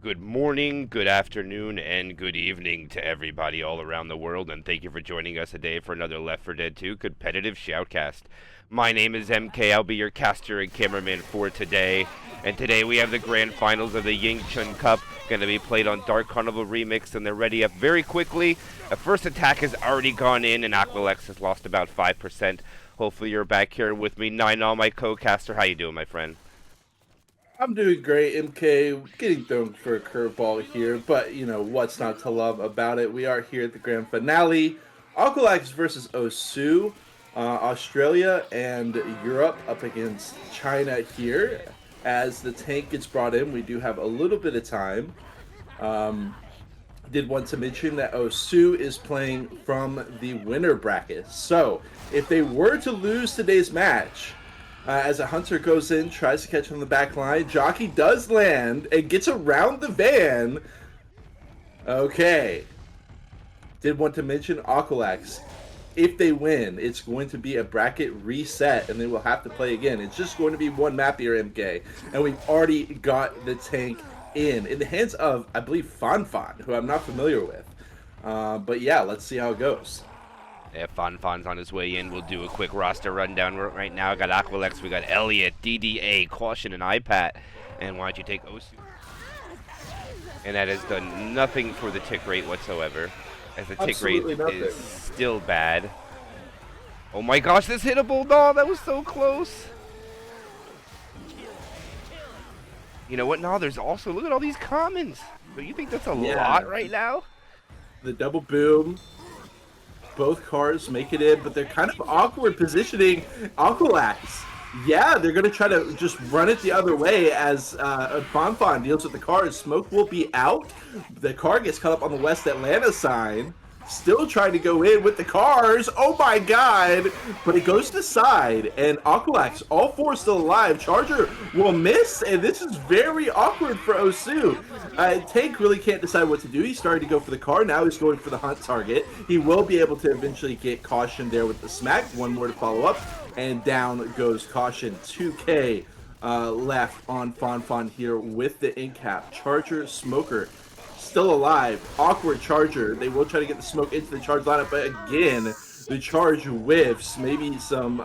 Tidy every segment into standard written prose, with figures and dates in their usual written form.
Good morning, good afternoon, and good evening to everybody all around the world, and thank you for joining us today for another Left 4 Dead 2 competitive shoutcast. My name is MK, I'll be your caster and cameraman for today, and today we have the grand finals of the Ying Chun Cup, going to be played on Dark Carnival Remix, and they're ready up very quickly. The first attack has already gone in, and Aquilax has lost about 5%. Hopefully you're back here with me, Nine, my co-caster. How you doing, my friend? I'm doing great, MK. Getting thrown for a curveball here, but you know what's not to love about it. We are here at the grand finale. Aquilax versus Osu, Australia and Europe up against China here. As the tank gets brought in, we do have a little bit of time. Um, did want to mention that Osu is playing from the winner bracket. So if they were to lose today's match, as a hunter goes in, tries to catch him on the back line. Jockey does land and gets around the van. Okay. Did want to mention Aquilax. If they win, it's going to be a bracket reset and they will have to play again. It's just going to be one map here, MK. And we've already got the tank in the hands of, I believe, Fanfan, who I'm not familiar with. But yeah, let's see how it goes. Yeah, Fan's on his way in. We'll do a quick roster rundown right now. Got Aquilex, we got Elliot, DDA, Caution, and iPat. And why don't you take Osu? And that has done nothing for the tick rate whatsoever, as the tick rate is still bad. Oh my gosh, this hittable! No, that was so close. You know what? No, there's also, look at all these commons. Do you think that's a lot right now? The double boom. Both cars make it in, but they're kind of awkward positioning Aquilax. Yeah, they're going to try to just run it the other way as Fanfan deals with the cars. Smoke will be out. The car gets caught up on the West Atlanta sign. Still trying to go in with the cars. Oh my god. But it goes to the side. And Aquilax, all four still alive. Charger will miss. And this is very awkward for Osu. Tank really can't decide what to do. He started to go for the car. Now he's going for the hunt target. He will be able to eventually get Caution there with the smack. One more to follow up. And down goes Caution. 2K left on Fanfan here with the ink cap. Charger, Smoker still alive. Awkward Charger. They will try to get the smoke into the charge lineup, but again, the charge whiffs. Maybe some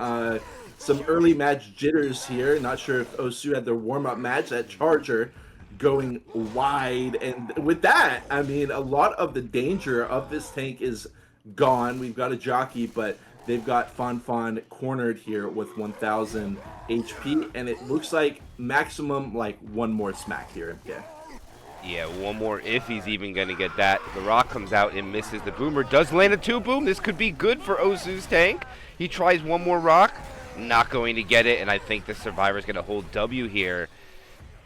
early match jitters here. Not sure if Osu had their warm-up match. That Charger going wide, and with that, I mean, a lot of the danger of this tank is gone. We've got a jockey, but they've got Fanfan cornered here with 1,000 HP, and it looks like maximum like one more smack here. Yeah. Yeah, one more if he's even going to get that. The rock comes out and misses. The boomer does land a 2-boom. This could be good for Osu's tank. He tries one more rock. Not going to get it, and I think the survivor's going to hold W here.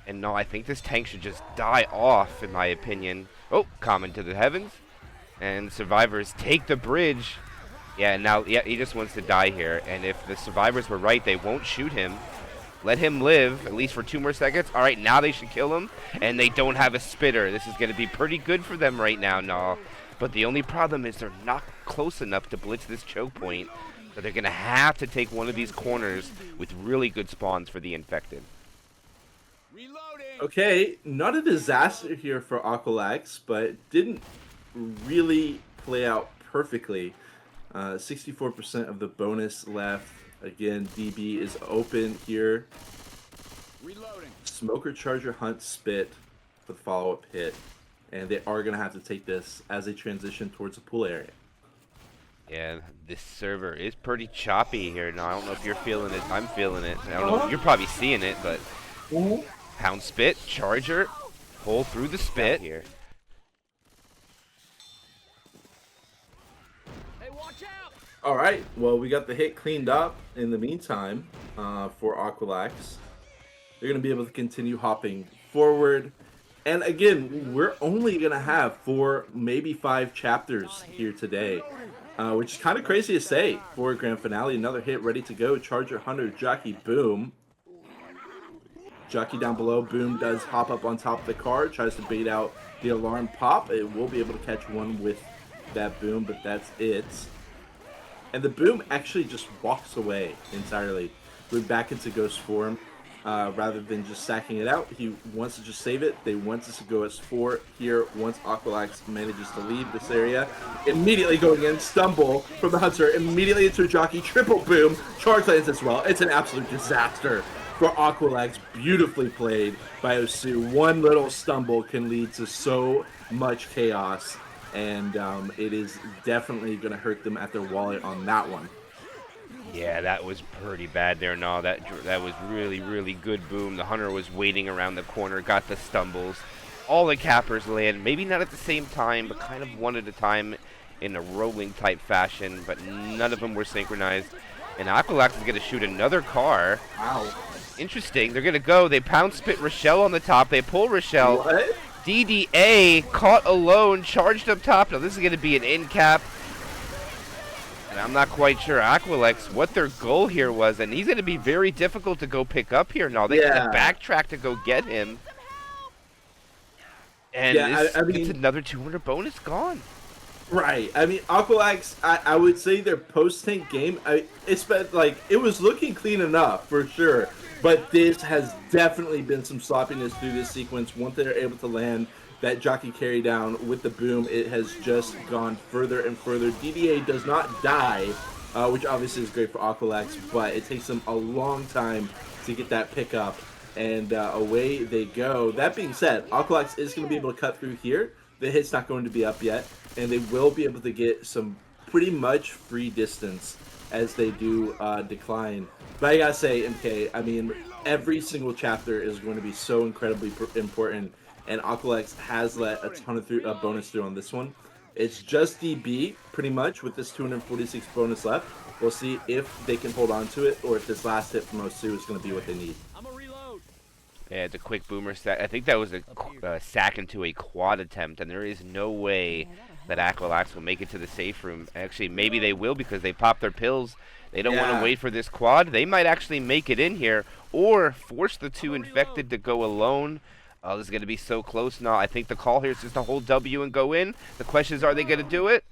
And no, I think this tank should just die off, in my opinion. Oh, common to the heavens. And survivors take the bridge. Yeah, now, yeah, he just wants to die here. And if the survivors were right, they won't shoot him. Let him live, at least for 2 more seconds. All right, now they should kill him. And they don't have a spitter. This is going to be pretty good for them right now, no. But the only problem is they're not close enough to blitz this choke point. So they're going to have to take one of these corners with really good spawns for the infected. Okay, not a disaster here for Aquilax, but it didn't really play out perfectly. 64% of the bonus left. Again, DB is open here. Reloading. Smoker, Charger, Hunt, Spit for the follow-up hit. And they are going to have to take this as they transition towards the pool area. Yeah, this server is pretty choppy here. Now, I don't know if you're feeling it. I'm feeling it. I don't know if you're probably seeing it, but... Pound Spit, Charger, pull through the Spit here. Hey, watch out! All right, well, we got the hit cleaned up in the meantime for Aquilax. They're going to be able to continue hopping forward. And again, we're only going to have 4, maybe 5 chapters here today, which is kind of crazy to say for a grand finale. Another hit ready to go. Charger, Hunter, Jockey, Boom. Jockey down below. Boom does hop up on top of the car, tries to bait out the alarm pop. It will be able to catch one with that Boom, but that's it. And the Boom actually just walks away entirely. We're back into ghost form. rather than just stacking it out. He wants to just save it. They want us to go as 4 here once Aquilax manages to leave this area. Immediately going in, stumble from the Hunter, immediately into a jockey, triple boom, charge lands as well. It's an absolute disaster for Aquilax. Beautifully played by Osu. One little stumble can lead to so much chaos, and it is definitely going to hurt them at their wallet on that one. Yeah, that was pretty bad there. No, that was really, really good boom. The Hunter was waiting around the corner, got the stumbles. All the cappers land, maybe not at the same time, but kind of one at a time in a rolling type fashion, but none of them were synchronized. And Aquilax is going to shoot another car. Wow. Interesting. They're going to go. They pound spit Rochelle on the top. They pull Rochelle. What? DDA caught alone, charged up top. Now this is going to be an in cap. And I'm not quite sure, Aquilax, what their goal here was. And he's going to be very difficult to go pick up here. Now they got to backtrack to go get him. And it's another 200 bonus gone. Right. I mean, Aquilax, I would say their post-tank game, it's been, like, it was looking clean enough, for sure. But this has definitely been some sloppiness through this sequence. Once they're able to land that jockey carry down with the boom, it has just gone further and further. DDA does not die, which obviously is great for Aquilax, but it takes them a long time to get that pickup, and away they go. That being said, Aquilax is going to be able to cut through here. The hit's not going to be up yet, and they will be able to get some pretty much free distance as they do decline. But I gotta say, MK, I mean, every single chapter is going to be so incredibly important, and Aquilax has let a ton of bonus through on this one. It's just DB, pretty much, with this 246 bonus left. We'll see if they can hold on to it, or if this last hit from Osu is going to be what they need. Yeah, it's a quick boomer sack. I think that was a sack into a quad attempt, and there is no way that Aquilax will make it to the safe room. Actually, maybe they will because they popped their pills. They don't want to wait for this quad. They might actually make it in here or force the 2 infected to go alone. Oh, this is going to be so close now. I think the call here is just to hold W and go in. The question is, are they going to do it?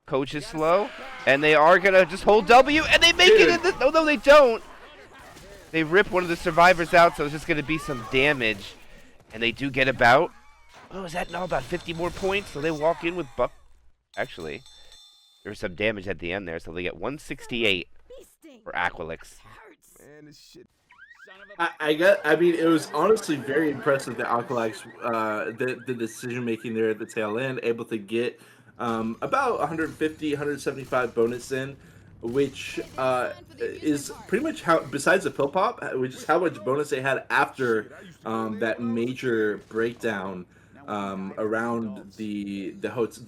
Coach is slow, and they are going to just hold W, and they make it in. No, they don't. They rip one of the survivors out, so it's just going to be some damage. And they do get about, is that now about 50 more points? So they walk in with Buck. Actually, there's some damage at the end there, so they get 168 for Aquilax. I mean, it was honestly very impressive that Aquilax, the decision making there at the tail end, able to get about 150, 175 bonus in, which is pretty much how, besides the pill pop, which is how much bonus they had after that major breakdown around the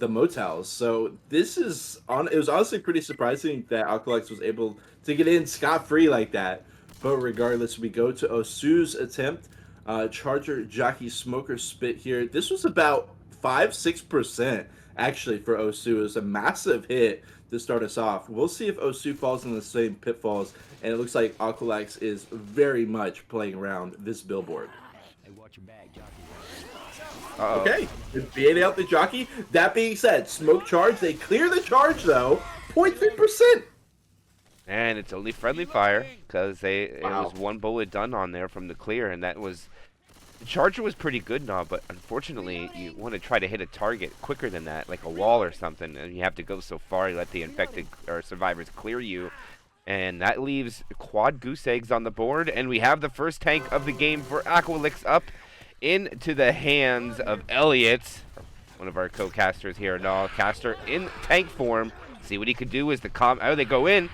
motels. So this is it was honestly pretty surprising that Aquilax was able to get in scot-free like that. But regardless, we go to Osu's attempt. Charger, Jockey, Smoker, Spit here. This was about 5-6% actually for Osu. It was a massive hit to start us off. We'll see if Osu falls in the same pitfalls. And it looks like Aquilax is very much playing around this billboard. Okay, being out the jockey. That being said, smoke charge. They clear the charge though. 0.3%. And it's only friendly fire because it was one bullet done on there from the clear, and that was the charger was pretty good now, but unfortunately you want to try to hit a target quicker than that, like a wall or something, and you have to go so far. You let the infected or survivors clear you, and that leaves quad goose eggs on the board, and we have the first tank of the game for Aquilax up into the hands of Elliot, one of our co-casters here. No, caster in tank form. See what he could do is they go in.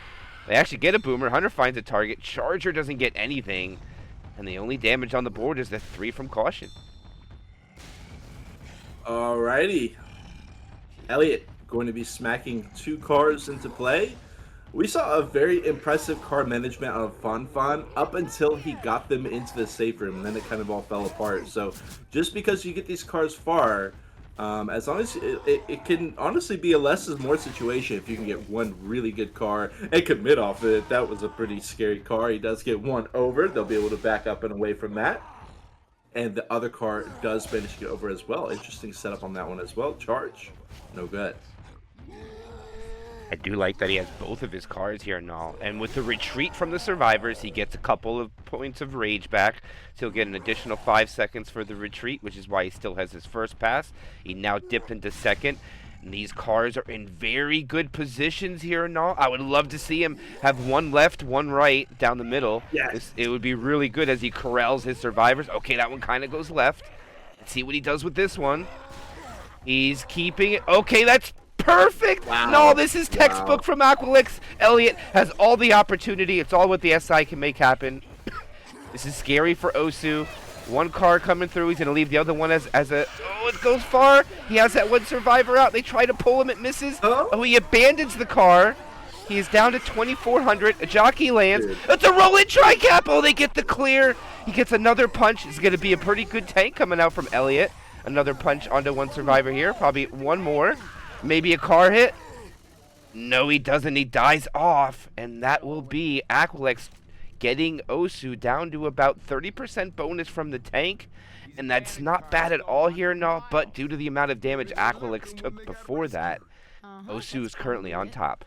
They actually get a boomer. Hunter finds a target. Charger doesn't get anything. And the only damage on the board is the 3 from caution. Alrighty. Elliot going to be smacking 2 cars into play. We saw a very impressive car management out of Fan up until he got them into the safe room. And then it kind of all fell apart. So just because you get these cars far, as long as it can honestly be a less is more situation if you can get one really good car and commit off of it. That was a pretty scary car. He does get one over. They'll be able to back up and away from that. And the other car does manage to get over as well. Interesting setup on that one as well. Charge. No good. I do like that he has both of his cards here now. And with the retreat from the survivors, he gets a couple of points of rage back. So he'll get an additional 5 seconds for the retreat, which is why he still has his first pass. He now dipped into second. And these cards are in very good positions here now. I would love to see him have one left, one right down the middle. Yes. It would be really good as he corrals his survivors. Okay, that one kind of goes left. Let's see what he does with this one. He's keeping it. Okay, that's perfect. Wow. No, this is textbook from Aquilax. Elliot has all the opportunity. It's all what the SI can make happen. This is scary for Osu. One car coming through. He's going to leave the other one as a... Oh, it goes far. He has that one survivor out. They try to pull him. It misses. Oh, he abandons the car. He is down to 2,400. A jockey lands. Dude. It's a roll-in tri-cap. Oh, they get the clear. He gets another punch. It's going to be a pretty good tank coming out from Elliot. Another punch onto one survivor here. Probably one more. Maybe a car hit. No, he doesn't. He dies off. And that will be Aquilax getting Osu down to about 30% bonus from the tank. And that's not bad at all here now. But due to the amount of damage Aquilax took before that, Osu is currently on top.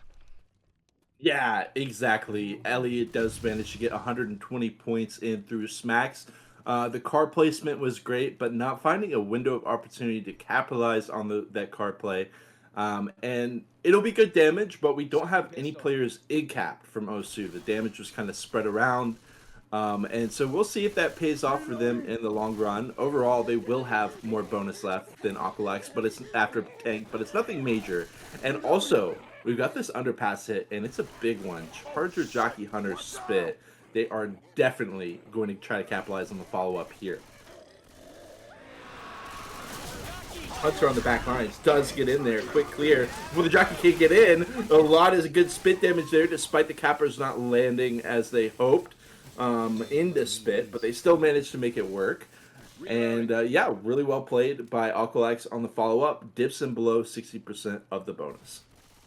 Yeah, exactly. Elliot does manage to get 120 points in through smacks. The card placement was great, but not finding a window of opportunity to capitalize on that card play. And it'll be good damage, but we don't have any players in-capped from Osu. The damage was kind of spread around. And so we'll see if that pays off for them in the long run. Overall, they will have more bonus left than Aquilax, but it's after tank, but it's nothing major. And also, we've got this underpass hit, and it's a big one. Charger Jockey Hunter Spit. They are definitely going to try to capitalize on the follow-up here. Hunter on the back lines does get in there. Quick clear. Before the jockey can get in, a lot is good spit damage there, despite the cappers not landing as they hoped into spit, but they still managed to make it work. And yeah, really well played by Aquilax on the follow-up. Dips in below 60% of the bonus.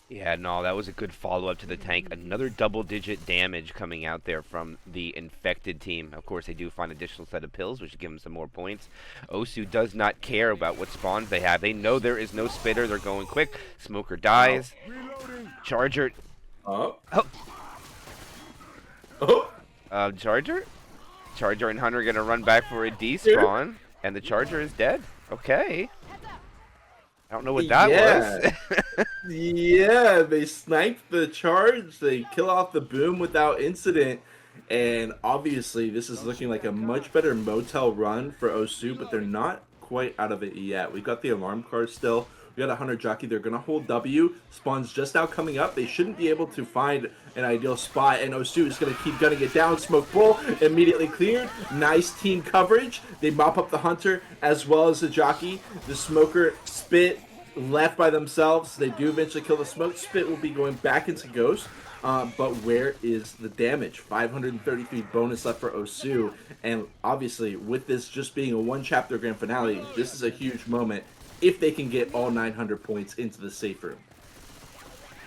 Yeah, no, that was a good follow-up to the tank. Another double-digit damage coming out there from the infected team. Of course, they do find additional set of pills, which give them some more points. Osu does not care about what spawns they have. They know there is no spitter. They're going quick. Smoker dies. Charger. Oh. Charger? Charger and Hunter are going to run back for a despawn. And the Charger is dead. Okay. I don't know what that was. Yeah, they sniped the charge. They kill off the boom without incident. And obviously, this is looking like a much better motel run for Osu, but they're not quite out of it yet. We've got the alarm card still. We got a Hunter Jockey. They're going to hold W. Spawn's just now coming up. They shouldn't be able to find an ideal spot. And Osu is going to keep gunning it down. Smoke Bull immediately cleared. Nice team coverage. They mop up the Hunter as well as the Jockey. The Smoker Spit left by themselves. They do eventually kill the Smoke. Spit will be going back into Ghost. But where is the damage? 533 bonus left for Osu. And obviously, with this just being a one-chapter grand finale, this is a huge moment if they can get all 900 points into the safe room.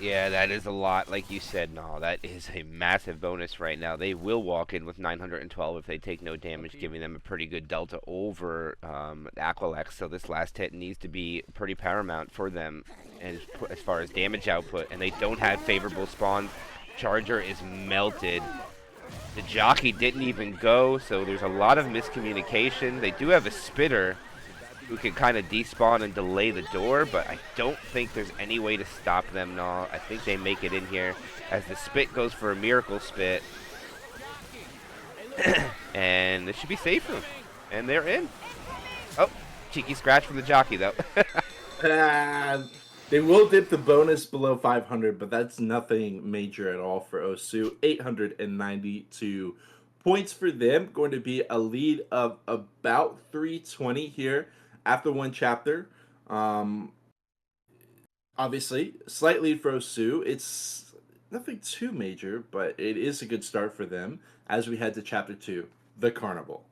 Yeah, that is a lot. Like you said, no, that is a massive bonus right now. They will walk in with 912 if they take no damage, giving them a pretty good delta over Aquilax. So this last hit needs to be pretty paramount for them as far as damage output. And they don't have favorable spawns. Charger is melted. The Jockey didn't even go, so there's a lot of miscommunication. They do have a Spitter who can kind of despawn and delay the door, but I don't think there's any way to stop them now. I think they make it in here as the Spit goes for a Miracle Spit. And this should be safe for them. And they're in. Oh, cheeky scratch from the Jockey, though. They will dip the bonus below 500, but that's nothing major at all for Osu. 892 points for them. Going to be a lead of about 320 here after one chapter. Obviously, slight lead for Osu. It's nothing too major, but it is a good start for them as we head to chapter 2, the Carnival.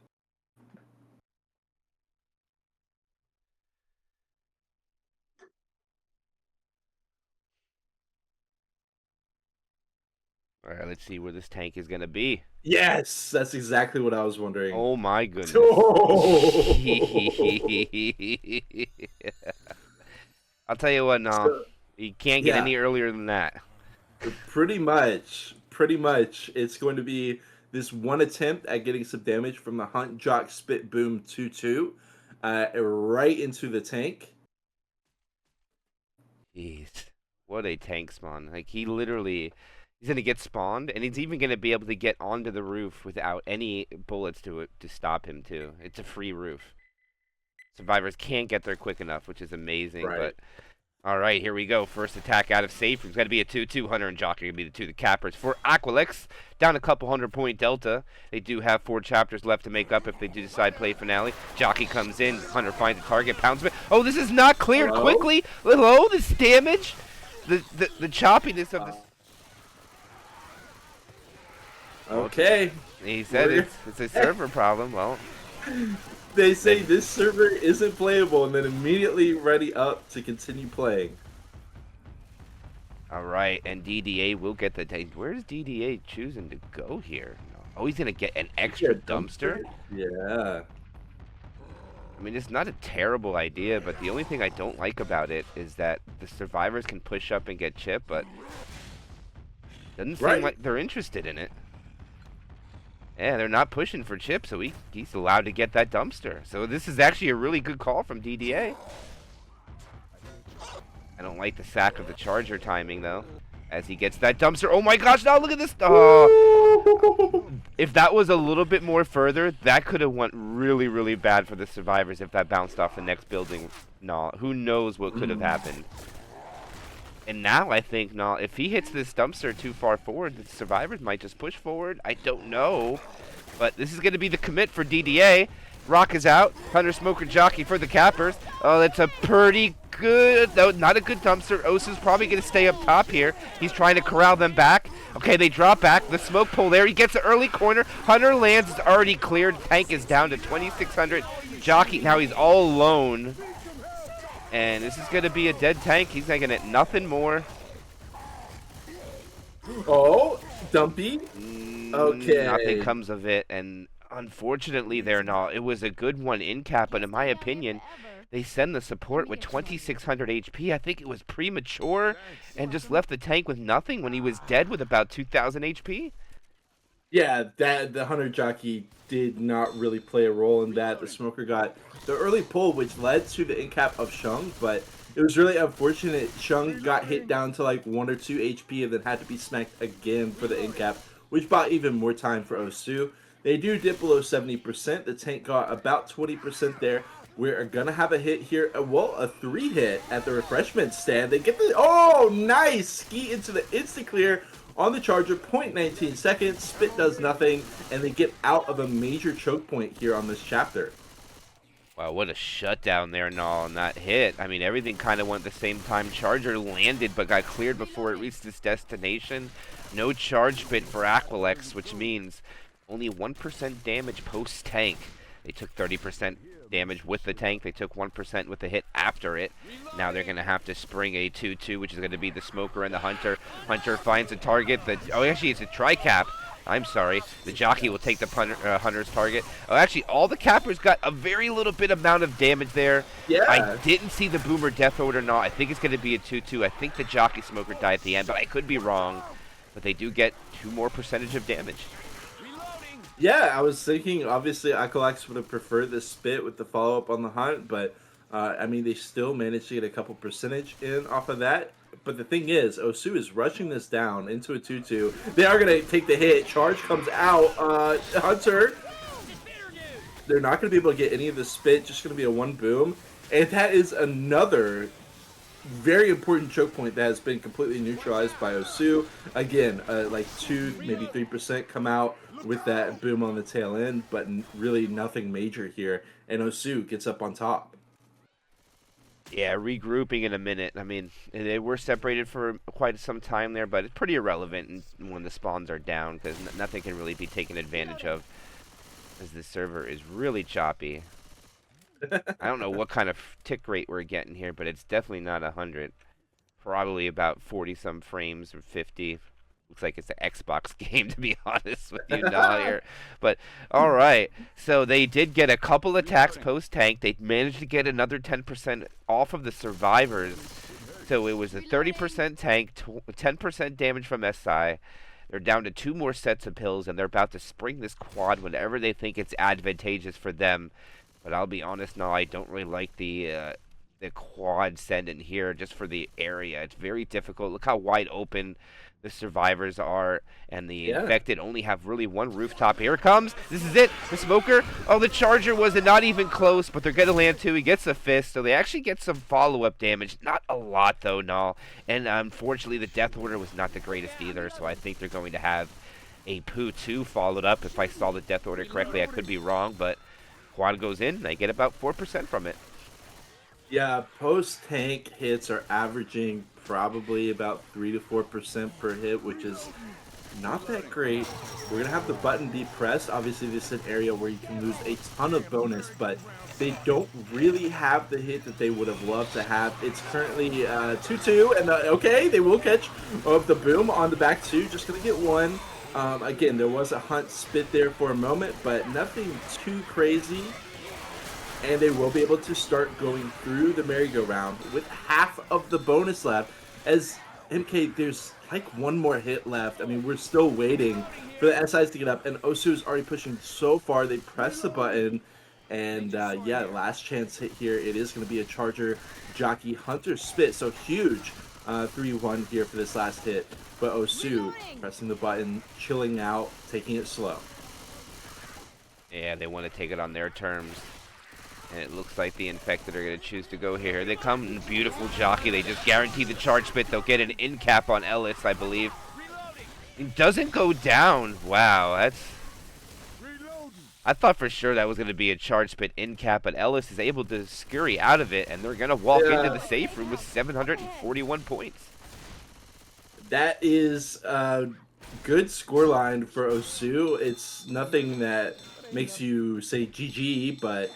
All right, let's see where this tank is going to be. Yes, that's exactly what I was wondering. Oh, my goodness. Oh! I'll tell you what, no. You can't get Yeah, any earlier than that. pretty much. Pretty much. It's going to be this one attempt at getting some damage from the Hunt Jock Spit Boom 2-2 right into the tank. Jeez. What a tank spawn. Like, he's going to get spawned, and he's even going to be able to get onto the roof without any bullets to stop him, too. It's a free roof. Survivors can't get there quick enough, which is amazing. Right. But all right, here we go. First attack out of safe. It's got to be a 2-2. Hunter and Jockey are going to be the two the cappers. For Aquilax, down a couple 100-point delta. They do have 4 chapters left to make up if they do decide play finale. Jockey comes in. Hunter finds a target. Pounds it. Oh, this is not cleared quickly. Hello, this damage. The choppiness of this. Okay. He said it's a server problem. Well, they say this server isn't playable and then immediately ready up to continue playing. all right, and DDA will get the tank. Where's DDA choosing to go here? Oh, he's going to get an extra dumpster? Yeah. I mean, it's not a terrible idea, but the only thing I don't like about it is that the survivors can push up and get chip, but doesn't seem like they're interested in it. Yeah, they're not pushing for chip, so he's allowed to get that dumpster. So this is actually a really good call from DDA. I don't like the sack of the charger timing, though, as he gets that dumpster. Oh my gosh, now look at this. If that was a little bit more further, that could have went really, really bad for the survivors if that bounced off the next building. No, who knows what could have happened. And now I think, no, if he hits this dumpster too far forward, the survivors might just push forward. I don't know. But this is going to be the commit for DDA. Rock is out. Hunter, Smoker, Jockey for the cappers. Oh, that's a pretty good, no, not a good dumpster. Osu's probably going to stay up top here. He's trying to corral them back. Okay, they drop back. The smoke pull there. He gets an early corner. Hunter lands. It's already cleared. Tank is down to 2,600. Jockey, now he's all alone. And this is going to be a dead tank. He's not going to get nothing more. Oh, Dumpy. Okay. Nothing comes of it. And unfortunately, they're not. It was a good one in cap, but in my opinion, they send the support with 2,600 HP. I think it was premature and just left the tank with nothing when he was dead with about 2,000 HP. Yeah, the Hunter Jockey did not really play a role in that. The Smoker got the early pull, which led to the in-cap of Shung, but it was really unfortunate. Shung got hit down to like 1 or 2 HP and then had to be smacked again for the in-cap, which bought even more time for Osu. They do dip below 70%. The tank got about 20% there. We're going to have a hit here. Well, a 3-hit at the refreshment stand. They get the... Oh, nice! Ski into the insta-clear on the charger. 0.19 seconds. Spit does nothing. And they get out of a major choke point here on this chapter. Wow, what a shutdown there and all on that hit. I mean, everything kind of went at the same time. Charger landed but got cleared before it reached its destination. No charge bit for Aquilax, which means only 1% damage post-tank. They took 30% damage with the tank. They took 1% with the hit after it. Now they're going to have to spring a 2-2, which is going to be the Smoker and the Hunter. Hunter finds a target. Oh, actually, it's a tri-cap. I'm sorry. The Jockey will take the Hunter's target. Oh, actually, all the cappers got a very little bit amount of damage there. Yeah. I didn't see the Boomer Death Order or not. I think it's going to be a 2-2. I think the Jockey Smoker died at the end, but I could be wrong. But they do get 2 more percentage of damage. Yeah, I was thinking, obviously, Aquilax would have preferred the Spit with the follow-up on the Hunt, but, I mean, they still managed to get a couple percentage in off of that. But the thing is, Osu is rushing this down into a 2-2. They are going to take the hit. Charge comes out. Hunter, they're not going to be able to get any of the Spit, just going to be a 1 boom. And that is another very important choke point that has been completely neutralized by Osu. Again, like 2, maybe 3% come out with that boom on the tail end, but really nothing major here. And Osu gets up on top. Yeah, regrouping in a minute. I mean, they were separated for quite some time there, but it's pretty irrelevant when the spawns are down because nothing can really be taken advantage of as this server is really choppy. I don't know what kind of tick rate we're getting here, but it's definitely not 100. Probably about 40-some frames or 50. Looks like it's an Xbox game, to be honest with you, here. But, all right. So they did get a couple attacks post-tank. They managed to get another 10% off of the survivors. though. It was a 30% tank, 10% damage from SI. They're down to 2 more sets of pills, and they're about to spring this quad whenever they think it's advantageous for them. But I'll be honest, no, I don't really like the quad send in here just for the area. It's very difficult. Look how wide open the survivors are, and the infected only have really one rooftop. Here it comes. This is it. The smoker. Oh, the charger was not even close, but they're going to land 2. He gets a fist, so they actually get some follow-up damage. Not a lot, though, no. And unfortunately, the death order was not the greatest either, so I think they're going to have a Poo 2 followed up. If I saw the death order correctly, I could be wrong, but quad goes in. They get about 4% from it. Yeah, post-tank hits are averaging probably about 3 to 4% per hit, which is not that great. We're going to have the button be pressed. Obviously, this is an area where you can lose a ton of bonus, but they don't really have the hit that they would have loved to have. It's currently 2-2, and okay, they will catch the boom on the back 2. Just going to get 1. Again, there was a hunt spit there for a moment, but nothing too crazy. And they will be able to start going through the merry-go-round with half of the bonus left. As MK, there's like 1 more hit left. I mean, we're still waiting for the SIs to get up, and Osu's already pushing so far. They press the button, and yeah, last chance hit here. It is going to be a Charger Jockey Hunter Spit, so huge 3-1 here for this last hit. But Osu pressing the button, chilling out, taking it slow. Yeah, they want to take it on their terms. And it looks like the infected are going to choose to go here. They come in beautiful jockey. They just guarantee the charge spit. They'll get an in cap on Ellis, I believe. It doesn't go down. Wow, that's... I thought for sure that was going to be a charge spit in cap, but Ellis is able to scurry out of it, and they're going to walk into the safe room with 741 points. That is a good scoreline for Osu. It's nothing that makes you say GG, but...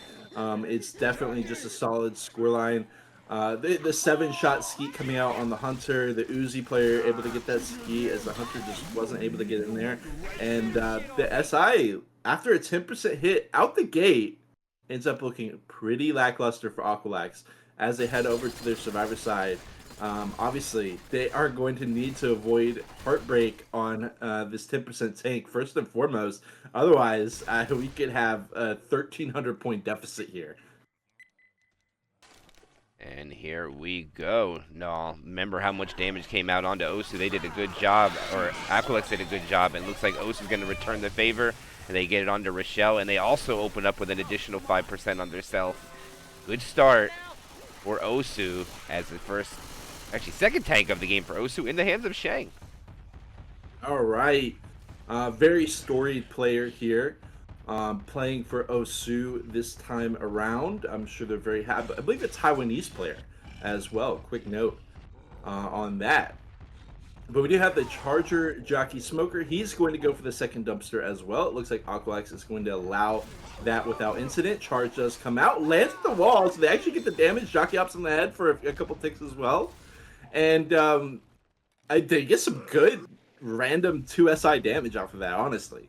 it's definitely just a solid scoreline. The 7-shot skeet coming out on the Hunter, the Uzi player able to get that skeet as the Hunter just wasn't able to get in there. And the SI, after a 10% hit out the gate, ends up looking pretty lackluster for Aquilax as they head over to their survivor side. Obviously, they are going to need to avoid heartbreak on this 10% tank, first and foremost. Otherwise, we could have a 1,300 point deficit here. And here we go. No, remember how much damage came out onto Osu. They did a good job, or Aquilax did a good job. And it looks like Osu's going to return the favor, and they get it onto Rochelle. And they also open up with an additional 5% on their self. Good start for Osu as the first... Actually, second tank of the game for Osu in the hands of Shang. All right. Very storied player here. Playing for Osu this time around. I'm sure they're very happy. I believe a Taiwanese player as well. Quick note on that. But we do have the Charger Jockey Smoker. He's going to go for the second dumpster as well. It looks like Aquilax is going to allow that without incident. Charge does come out, lands at the wall, so they actually get the damage. Jockey hops on the head for a couple ticks as well. And they get some good random 2 SI damage off of that, honestly.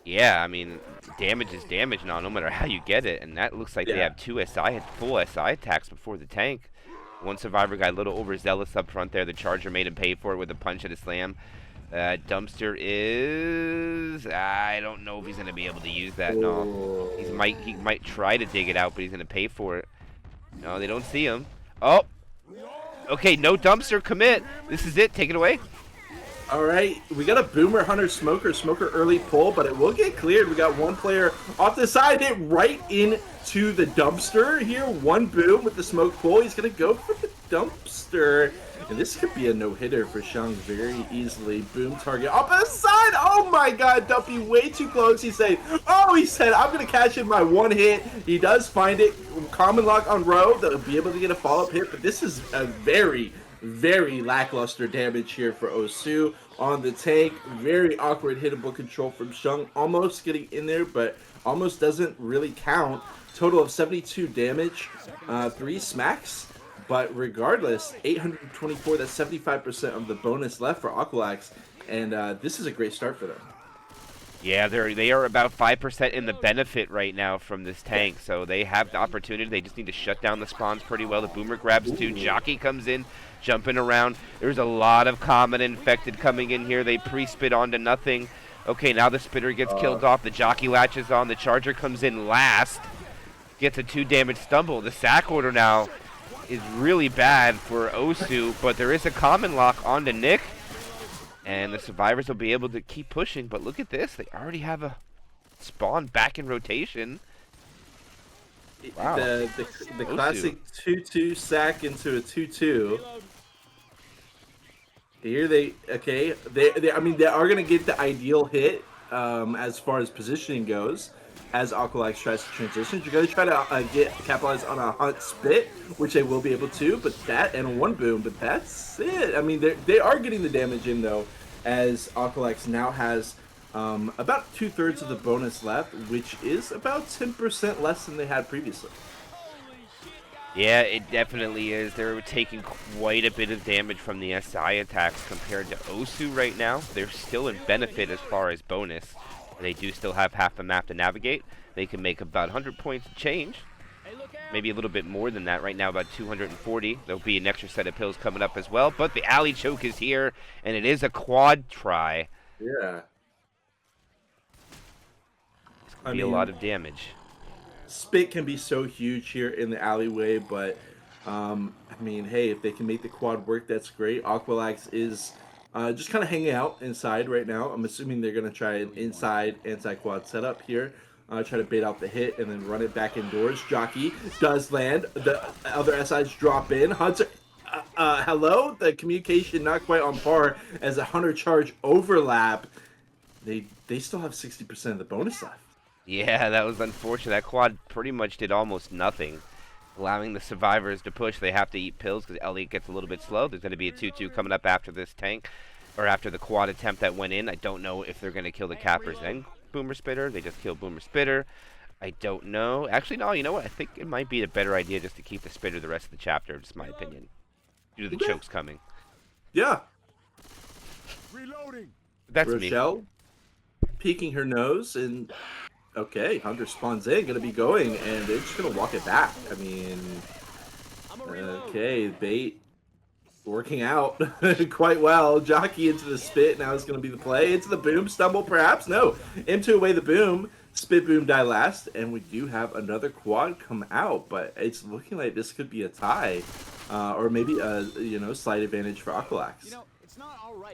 Yeah, I mean, damage is damage now, no matter how you get it. And that looks like they have 2 full SI attacks before the tank. One survivor got a little overzealous up front there. The Charger made him pay for it with a punch and a slam. Dumpster is... I don't know if he's going to be able to use that, no. He might try to dig it out, but he's going to pay for it. No, they don't see him. Oh! Okay, no dumpster commit. This is it. Take it away. All right, we got a Boomer Hunter Smoker early pull, but it will get cleared. We got one player off the side, hit right into the dumpster here. One boom with the smoke pull. He's going to go for the dumpster. And this could be a no-hitter for Shang very easily. Boom target off the side. Oh my god, Dumpy way too close. He said, I'm going to catch in my one hit. He does find it. Common lock on row. They'll be able to get a follow-up hit, but this is a very lackluster damage here for Osu on the tank. Very awkward hittable control from Shang. Almost getting in there, but almost doesn't really count. Total of 72 damage, 3 smacks. But regardless, 824, that's 75% of the bonus left for Aquilax. And this is a great start for them. Yeah, they are about 5% in the benefit right now from this tank, so they have the opportunity. They just need to shut down the spawns pretty well. The boomer grabs two. Jockey comes in, jumping around. There's a lot of common infected coming in here. They pre-spit onto nothing. Okay, now the spitter gets killed off. The jockey latches on. The charger comes in last. Gets a 2 damage stumble. The sack order now is really bad for Osu, but there is a common lock onto Nick. And the survivors will be able to keep pushing, but look at this. They already have a spawn back in rotation. Wow. The classic 2-2 sack into a 2-2. Here they I mean they are gonna get the ideal hit as far as positioning goes. As Aquilax tries to transition, you're gonna try to capitalize on a hunt spit, which they will be able to. But that and one boom, but that's it. I mean they are getting the damage in though, as Aquilax now has about 2/3 of the bonus left, which is about 10% less than they had previously. Yeah, it definitely is. They're taking quite a bit of damage from the SI attacks compared to Osu right now. They're still in benefit as far as bonus. They do still have half the map to navigate. They can make about 100 points of change. Maybe a little bit more than that. Right now, about 240. There'll be an extra set of pills coming up as well. But the alley choke is here, and it is a quad try. Yeah. It's going to be a lot of damage. Spit can be so huge here in the alleyway, but I mean, hey, if they can make the quad work, that's great. Aquilax is just kind of hanging out inside right now. I'm assuming they're going to try an inside anti-quad setup here. Try to bait out the hit and then run it back indoors. Jockey does land. The other SIs drop in. Hunter, hello? The communication not quite on par as a Hunter charge overlap. They still have 60% of the bonus left. Yeah, that was unfortunate. That quad pretty much did almost nothing. Allowing the survivors to push, they have to eat pills because Elliot gets a little bit slow. There's going to be a 2-2 coming up after this tank, or after the quad attempt that went in. I don't know if they're going to kill the cappers then Boomer Spitter. They just killed Boomer Spitter. I don't know. Actually, no, you know what? I think it might be a better idea just to keep the Spitter the rest of the chapter, just my opinion. Due to the chokes coming. Yeah. Reloading. That's Rochelle me. peeking her nose and... Okay, Hunter spawns in, gonna be going, and they're just gonna walk it back. I mean, okay, bait working out quite well. Jockey into the spit, now is gonna be the play. Into the boom, stumble perhaps? No, M2 away the boom, spit boom die last, and we do have another quad come out, but it's looking like this could be a tie, or maybe a slight advantage for Aquilax.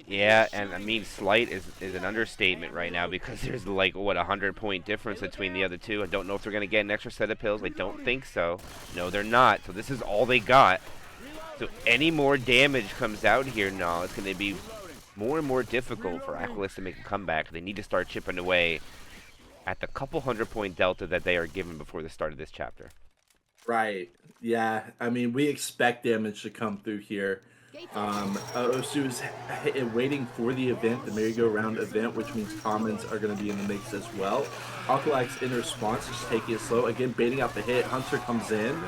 Yeah, and I mean, slight is an understatement right now because there's like, what, 100-point difference between the other two. I don't know if they're going to get an extra set of pills. I don't think so. No, they're not. So this is all they got. So any more damage comes out here, no, it's going to be more and more difficult for Aquilax to make a comeback. They need to start chipping away at the couple 100-point delta that they are given before the start of this chapter. Right. Yeah, I mean, we expect damage to come through here. Osu is waiting for the event, the merry-go-round event, which means commons are going to be in the mix as well. Aquilax in response is taking it slow. Again, baiting out the hit. Hunter comes in.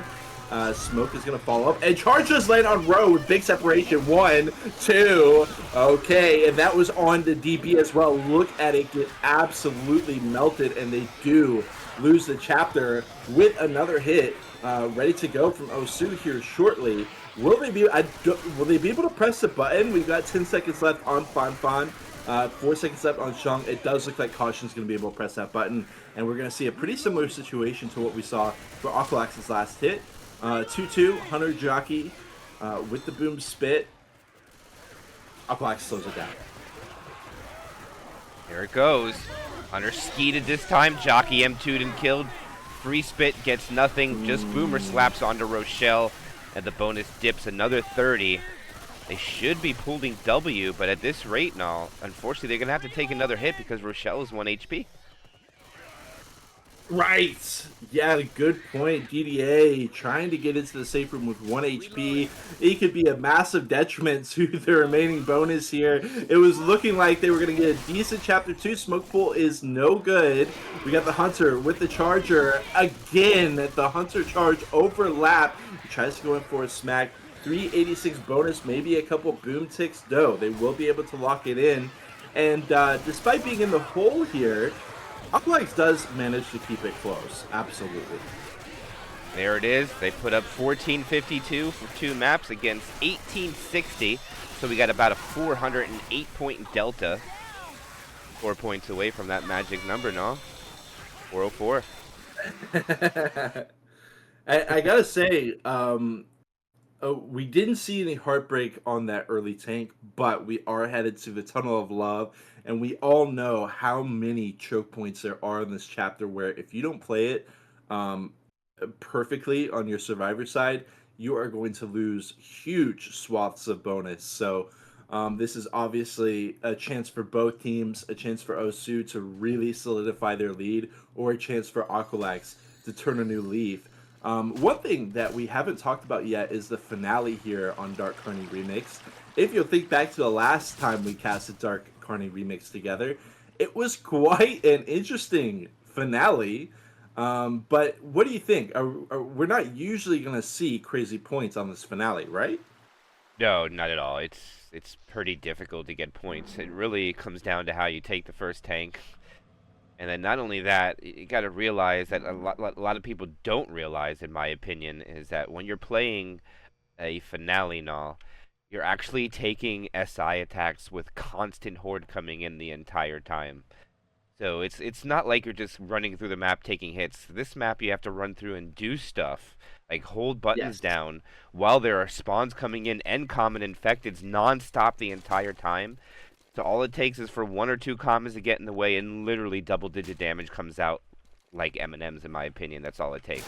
Smoke is going to follow up. And charges land on row with big separation. 1, 2. Okay, and that was on the DB as well. Look at it get absolutely melted, and they do lose the chapter with another hit. Ready to go from Osu here shortly. Will they be able to press the button? We've got 10 seconds left on Fan. 4 seconds left on Shang. It does look like Caution's going to be able to press that button. And we're going to see a pretty similar situation to what we saw for Aquilax's last hit. 2-2, Hunter Jockey with the boom spit. Aquilax slows it down. Here it goes. Hunter skeeted this time. Jockey M2'd and killed. Free spit gets nothing. Just Boomer slaps onto Rochelle. And the bonus dips another 30. They should be pulling W, but at this rate now, unfortunately, they're going to have to take another hit because Rochelle is 1 HP. Right. Yeah, good point. DDA trying to get into the safe room with 1 HP. It could be a massive detriment to the remaining bonus here. It was looking like they were going to get a decent Chapter 2. Smoke pool is no good. We got the Hunter with the Charger. Again, the Hunter charge overlap. He tries to go in for a smack. 386 bonus, maybe a couple boom ticks. No, they will be able to lock it in. And despite being in the hole here, Aquilax does manage to keep it close. Absolutely. There it is. They put up 1452 for 2 maps against 1860. So we got about a 408-point delta. 4 points away from that magic number, no? 404. I gotta say, we didn't see any heartbreak on that early tank, but we are headed to the Tunnel of Love, and we all know how many choke points there are in this chapter where if you don't play it perfectly on your survivor side, you are going to lose huge swaths of bonus. So this is obviously a chance for both teams, a chance for Osu to really solidify their lead, or a chance for Aquilax to turn a new leaf. One thing that we haven't talked about yet is the finale here on Dark Carney Remix. If you'll think back to the last time we casted Dark Carney Remix together, it was quite an interesting finale. But what do you think? We're not usually going to see crazy points on this finale, right? No, not at all. It's pretty difficult to get points. It really comes down to how you take the first tank. And then not only that, you got to realize that a lot of people don't realize, in my opinion, is that when you're playing a finale null, you're actually taking SI attacks with constant horde coming in the entire time. So it's not like you're just running through the map taking hits. This map you have to run through and do stuff, like hold buttons Yes. down while there are spawns coming in and common infecteds non-stop the entire time. So all it takes is for 1 or 2 commons to get in the way, and literally double-digit damage comes out like M&Ms, in my opinion. That's all it takes.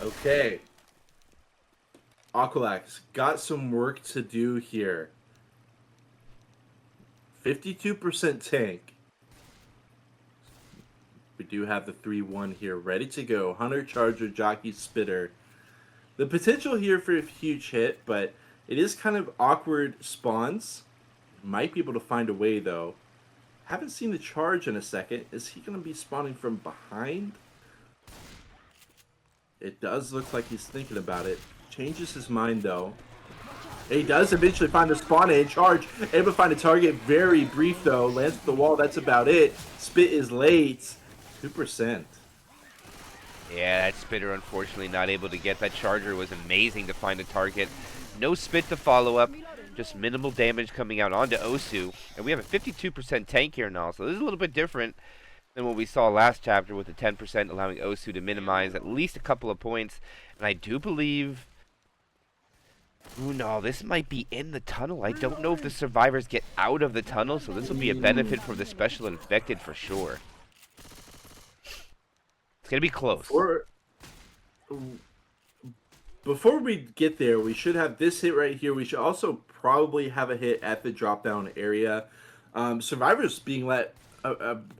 Okay. Aquilax got some work to do here. 52% tank. We do have the 3-1 here ready to go. Hunter, Charger, Jockey, Spitter. The potential here for a huge hit, but it is kind of awkward spawns. Might be able to find a way, though. Haven't seen the charge in a second. Is he going to be spawning from behind? It does look like he's thinking about it. Changes his mind, though. He does eventually find the spawn and charge. Able to find a target. Very brief, though. Lands at the wall. That's about it. Spit is late. 2%. Yeah, that Spitter unfortunately not able to get that charger. It was amazing to find a target. No spit to follow up. Just minimal damage coming out onto Osu. And we have a 52% tank here now, so this is a little bit different than what we saw last chapter with the 10% allowing Osu to minimize at least a couple of points. And I do believe... Ooh, no, this might be in the tunnel. I don't know if the survivors get out of the tunnel, so this will be a benefit for the special infected for sure. It's going to be close. Before we get there, we should have this hit right here. We should also probably have a hit at the drop-down area. Survivors being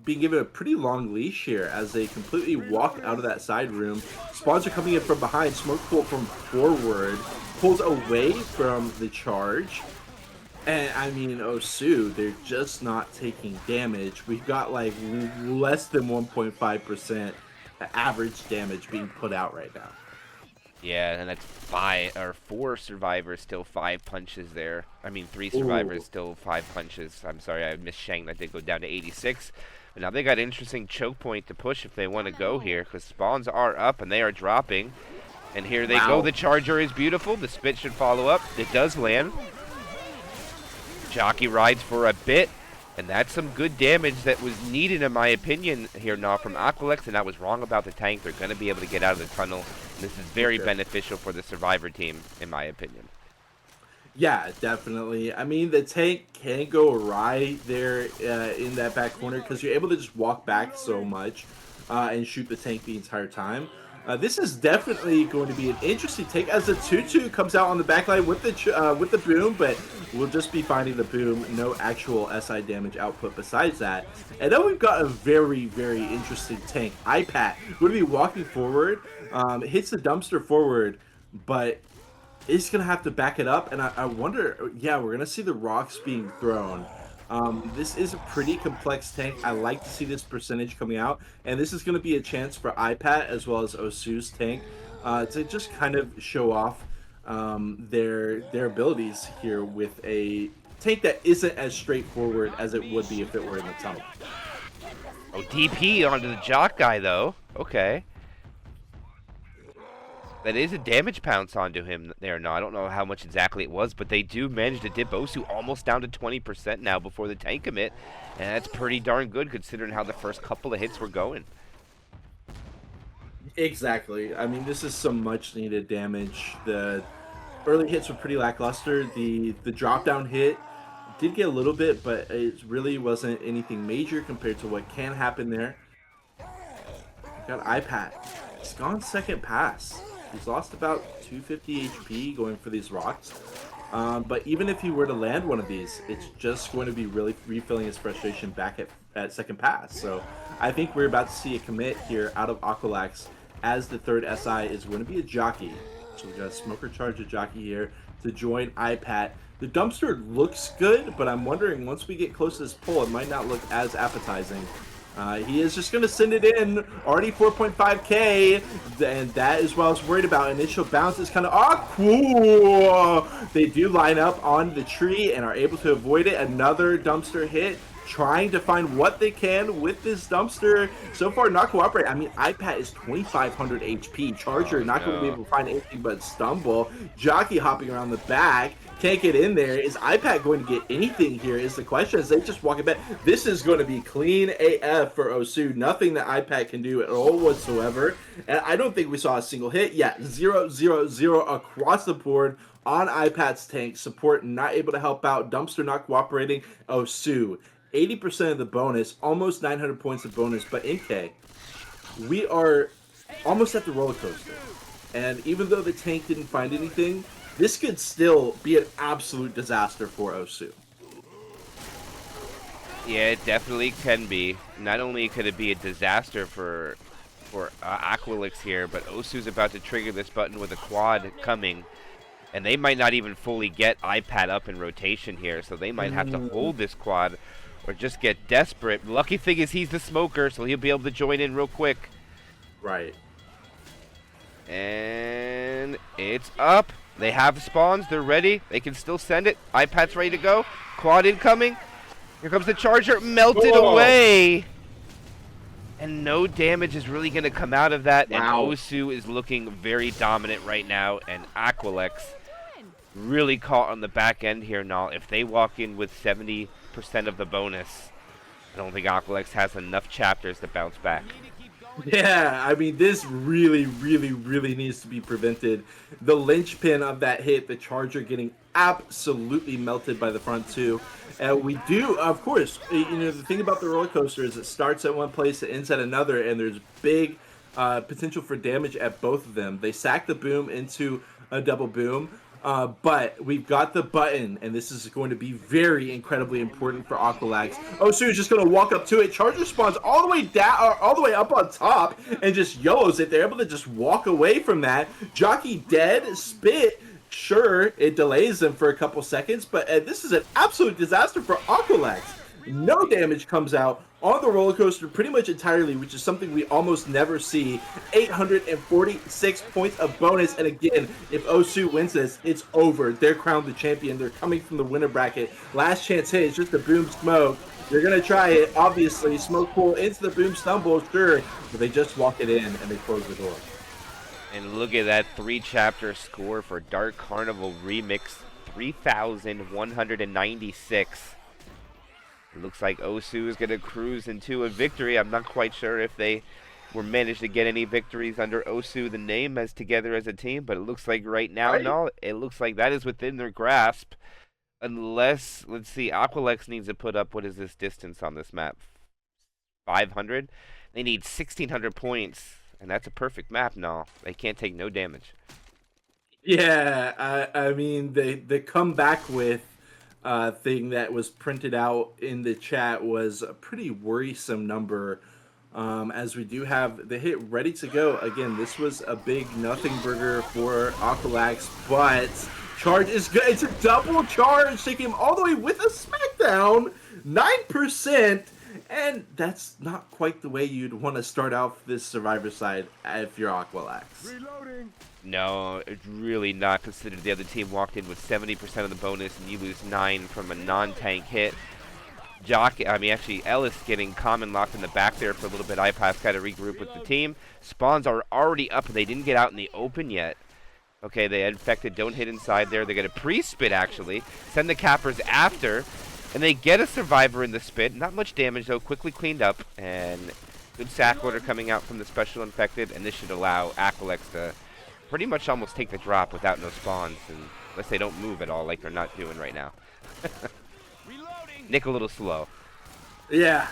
given a pretty long leash here as they completely walk out of that side room. Spawns are coming in from behind. Smoke pull from forward. Pulls away from the charge. And, I mean, Osu, they're just not taking damage. We've got, like, less than 1.5% average damage being put out right now. Yeah, and that's 4 survivors, still 5 punches there. I mean, 3 survivors, Ooh. still 5 punches. I'm sorry, I missed Shang. That did go down to 86. But now they got an interesting choke point to push if they want to go here, because spawns are up and they are dropping. And here they go. The charger is beautiful. The spit should follow up. It does land. Jockey rides for a bit. And that's some good damage that was needed, in my opinion, here now from Aquilax. And I was wrong about the tank. They're going to be able to get out of the tunnel. And this is very beneficial for the survivor team, in my opinion. Yeah, definitely. I mean, the tank can go awry there in that back corner because you're able to just walk back so much and shoot the tank the entire time. This is definitely going to be an interesting take as the 2-2 comes out on the backline with the boom, but we'll just be finding the boom, no actual SI damage output besides that. And then we've got a very, very interesting tank. iPat going to be walking forward, hits the dumpster forward, but is going to have to back it up. And I wonder, yeah, we're going to see the rocks being thrown. This is a pretty complex tank. I like to see this percentage coming out, and this is going to be a chance for iPat as well as Osu's tank to just kind of show off their abilities here with a tank that isn't as straightforward as it would be if it were in the tunnel. Oh, DP onto the Jock guy, though. Okay. That is a damage pounce onto him there. No, I don't know how much exactly it was, but they do manage to dip Osu almost down to 20% now before the tank commit. And that's pretty darn good considering how the first couple of hits were going. Exactly. I mean, this is some much needed damage. The early hits were pretty lackluster. The drop down hit did get a little bit, but it really wasn't anything major compared to what can happen there. Got iPad. He's gone second pass. He's lost about 250 HP going for these rocks. But even if he were to land one of these, it's just going to be really refilling his frustration back at second pass. So I think we're about to see a commit here out of Aquilax as the third SI is going to be a jockey. So we got a smoker charge a jockey here to join iPad. The dumpster looks good, but I'm wondering once we get close to this pole, it might not look as appetizing. He is just going to send it in. Already 4.5k, and that is what I was worried about. Initial bounce is kind of cool. They do line up on the tree and are able to avoid it. Another dumpster hit, trying to find what they can with this dumpster. So far, not cooperate. I mean, iPad is 2,500 HP. Charger not going to be able to find anything but stumble. Jockey hopping around the back. Can't get in there. Is iPad going to get anything here is the question as they just walk it back. This is going to be clean AF for Osu. Nothing that iPad can do at all whatsoever. And I don't think we saw a single hit. Yeah, 0, 0, 0 across the board on iPad's tank. Support not able to help out. Dumpster not cooperating. Osu. 80% of the bonus, almost 900 points of bonus, but in K, we are almost at the roller coaster. And even though the tank didn't find anything, this could still be an absolute disaster for Osu. Yeah, it definitely can be. Not only could it be a disaster for Aquilax here, but Osu's about to trigger this button with a quad coming. And they might not even fully get iPad up in rotation here, so they might have to hold this quad or just get desperate. Lucky thing is he's the smoker, so he'll be able to join in real quick. Right. And it's up. They have spawns. They're ready. They can still send it. iPad's ready to go. Quad incoming. Here comes the charger. Melted away. And no damage is really going to come out of that. Wow. And Osu is looking very dominant right now. And Aquilax really caught on the back end here, Null. If they walk in with 70% of the bonus, I don't think Aquilax has enough chapters to bounce back. Yeah, I mean, this really, really, really needs to be prevented. The linchpin of that hit, the charger getting absolutely melted by the front two. And we do, of course, you know, the thing about the roller coaster is it starts at one place, it ends at another, and there's big potential for damage at both of them. They sack the boom into a double boom. But we've got the button, and this is going to be very incredibly important for Aquilax. Osu is just going to walk up to it. Charger spawns all the way down, or all the way up on top, and just YOLOs it. They're able to just walk away from that. Jockey dead, spit. Sure, it delays them for a couple seconds, but this is an absolute disaster for Aquilax. No damage comes out on the roller coaster pretty much entirely, which is something we almost never see. 846 points of bonus, and again, if Osu wins this, it's over. They're crowned the champion. They're coming from the winner bracket. Last chance hit is just a boom smoke. They're going to try it, obviously. Smoke pool into the boom stumble, sure, but they just walk it in and they close the door. And look at that 3-chapter score for Dark Carnival Remix, 3,196. It looks like Osu is going to cruise into a victory. I'm not quite sure if they were managed to get any victories under Osu, the name, as together as a team, but it looks like right now, no, it looks like that is within their grasp. Unless, let's see, Aquilax needs to put up, what is this distance on this map? 500? They need 1,600 points, and that's a perfect map now. They can't take no damage. Yeah, I mean, they come back with thing that was printed out in the chat was a pretty worrisome number, as we do have the hit ready to go. Again, this was a big nothing burger for Aquilax, but charge is good. It's a double charge, taking him all the way with a smackdown, 9%, And that's not quite the way you'd want to start off this Survivor side if you're Aquilax. No, it's really not, considered the other team walked in with 70% of the bonus and you lose 9 from a non-tank hit. Actually, Ellis getting common locked in the back there for a little bit. iPath's got to regroup with the team. Spawns are already up and they didn't get out in the open yet. Okay, the infected don't hit inside there. They get a pre-spit, actually. Send the cappers after. And they get a survivor in the spit. Not much damage, though. Quickly cleaned up. And good sack order coming out from the special infected. And this should allow Aquilax to pretty much almost take the drop without no spawns. Unless they don't move at all like they're not doing right now. Nick a little slow. Yeah.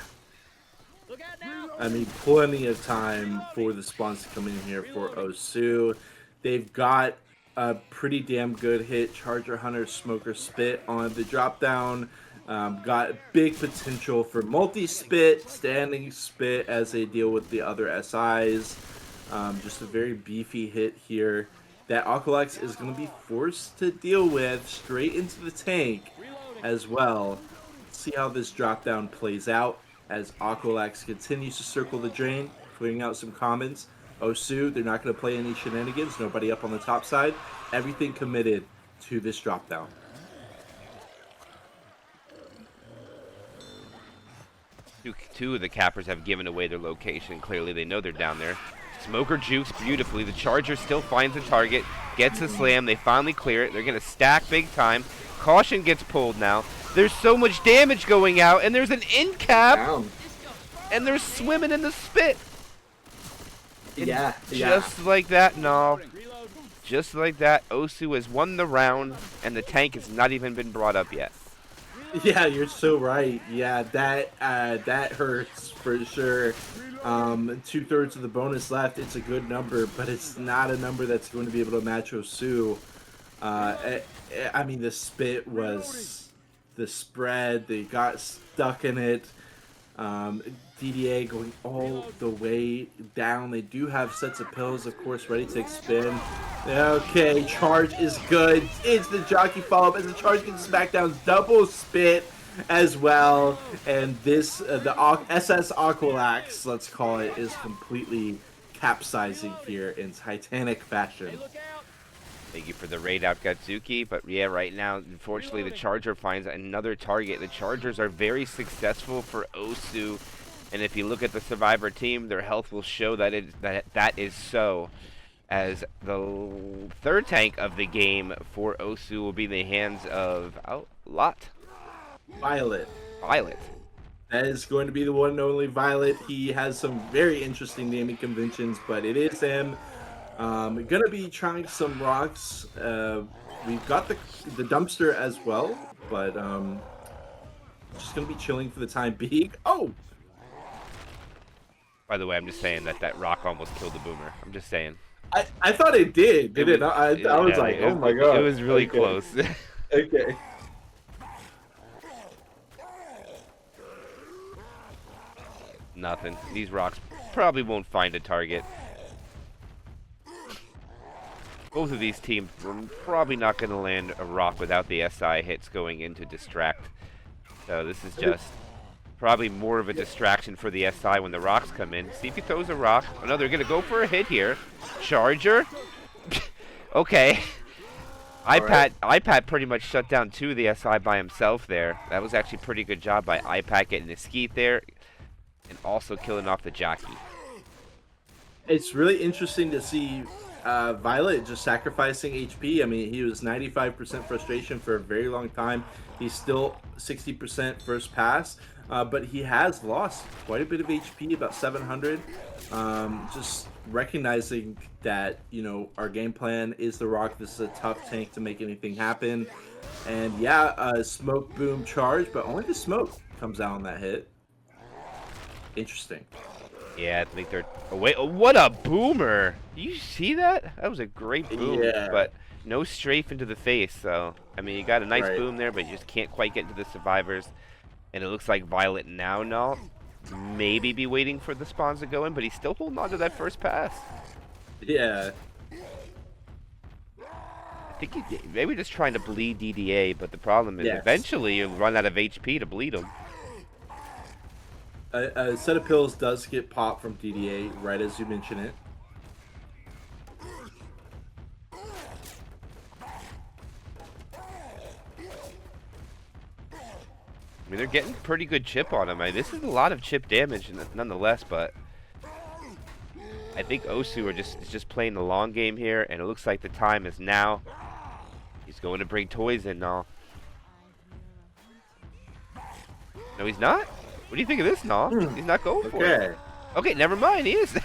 I mean, plenty of time for the spawns to come in here for Osu. They've got a pretty damn good hit. Charger Hunter Smoker Spit on the drop down. Got big potential for multi-spit, standing spit as they deal with the other SIs. Just a very beefy hit here that Aquilax is going to be forced to deal with straight into the tank as well. Let's see how this drop down plays out as Aquilax continues to circle the drain, clearing out some commons. Osu, they're not going to play any shenanigans. Nobody up on the top side. Everything committed to this drop down. Two of the cappers have given away their location. Clearly, they know they're down there. Smoker jukes beautifully. The Charger still finds a target, gets a slam. They finally clear it. They're going to stack big time. Caution gets pulled now. There's so much damage going out, and there's an end cap, and they're swimming in the spit. Yeah. Just like that, no. Just like that, Osu has won the round, and the tank has not even been brought up yet. Yeah, you're so right. Yeah, that hurts for sure. 2/3 of the bonus left. It's a good number, but it's not a number that's going to be able to match Osu. I mean, the spit was the spread. They got stuck in it. DDA going all the way down. They do have sets of pills, of course, ready to spin. Okay, charge is good. It's the jockey follow-up as the charge gets smacked down. Double spit as well. And this, the SS Aquilax, let's call it, is completely capsizing here in Titanic fashion. Thank you for the raid out, Gatsuki. But yeah, right now, unfortunately, the Charger finds another target. The Chargers are very successful for Osu. And if you look at the Survivor team, their health will show that that is so. As the third tank of the game for Osu will be in the hands of Violet. Violet. That is going to be the one and only Violet. He has some very interesting naming conventions, but it is him. Gonna be trying some rocks. We've got the dumpster as well, but just gonna be chilling for the time being. Oh! By the way, I'm just saying that rock almost killed the boomer. I'm just saying. I thought it did. Did it? I was like, oh my god. It was really close. Okay. Nothing. These rocks probably won't find a target. Both of these teams are probably not going to land a rock without the SI hits going in to distract. So this is just probably more of a distraction for the SI when the rocks come in. See if he throws a rock. Oh no, they're going to go for a hit here. Charger? Okay. iPad pretty much shut down 2 of the SI by himself there. That was actually a pretty good job by iPad getting the skeet there and also killing off the jockey. It's really interesting to see Violet just sacrificing HP. I mean, he was 95% frustration for a very long time. He's still 60% first pass, but he has lost quite a bit of HP, about 700. Just recognizing that, you know, our game plan is the rock. This is a tough tank to make anything happen. And yeah, smoke boom charge, but only the smoke comes out on that hit. Interesting. Yeah, I think they're... Oh, wait, oh, what a boomer! You see that? That was a great boom, yeah. But no strafe into the face, so... I mean, you got a nice boom there, but you just can't quite get into the survivors. And it looks like Violet now maybe be waiting for the spawns to go in, but he's still holding on to that first pass. Yeah. I think he maybe just trying to bleed DDA, but the problem is eventually you'll run out of HP to bleed him. A set of pills does get popped from DDA right as you mention it. I mean, they're getting pretty good chip on him. I mean, this is a lot of chip damage nonetheless, but I think Osu is just playing the long game here, and it looks like the time is now. He's going to bring toys in now. No, he's not? What do you think of this, Naw? He's not going for it. Okay, never mind. He is.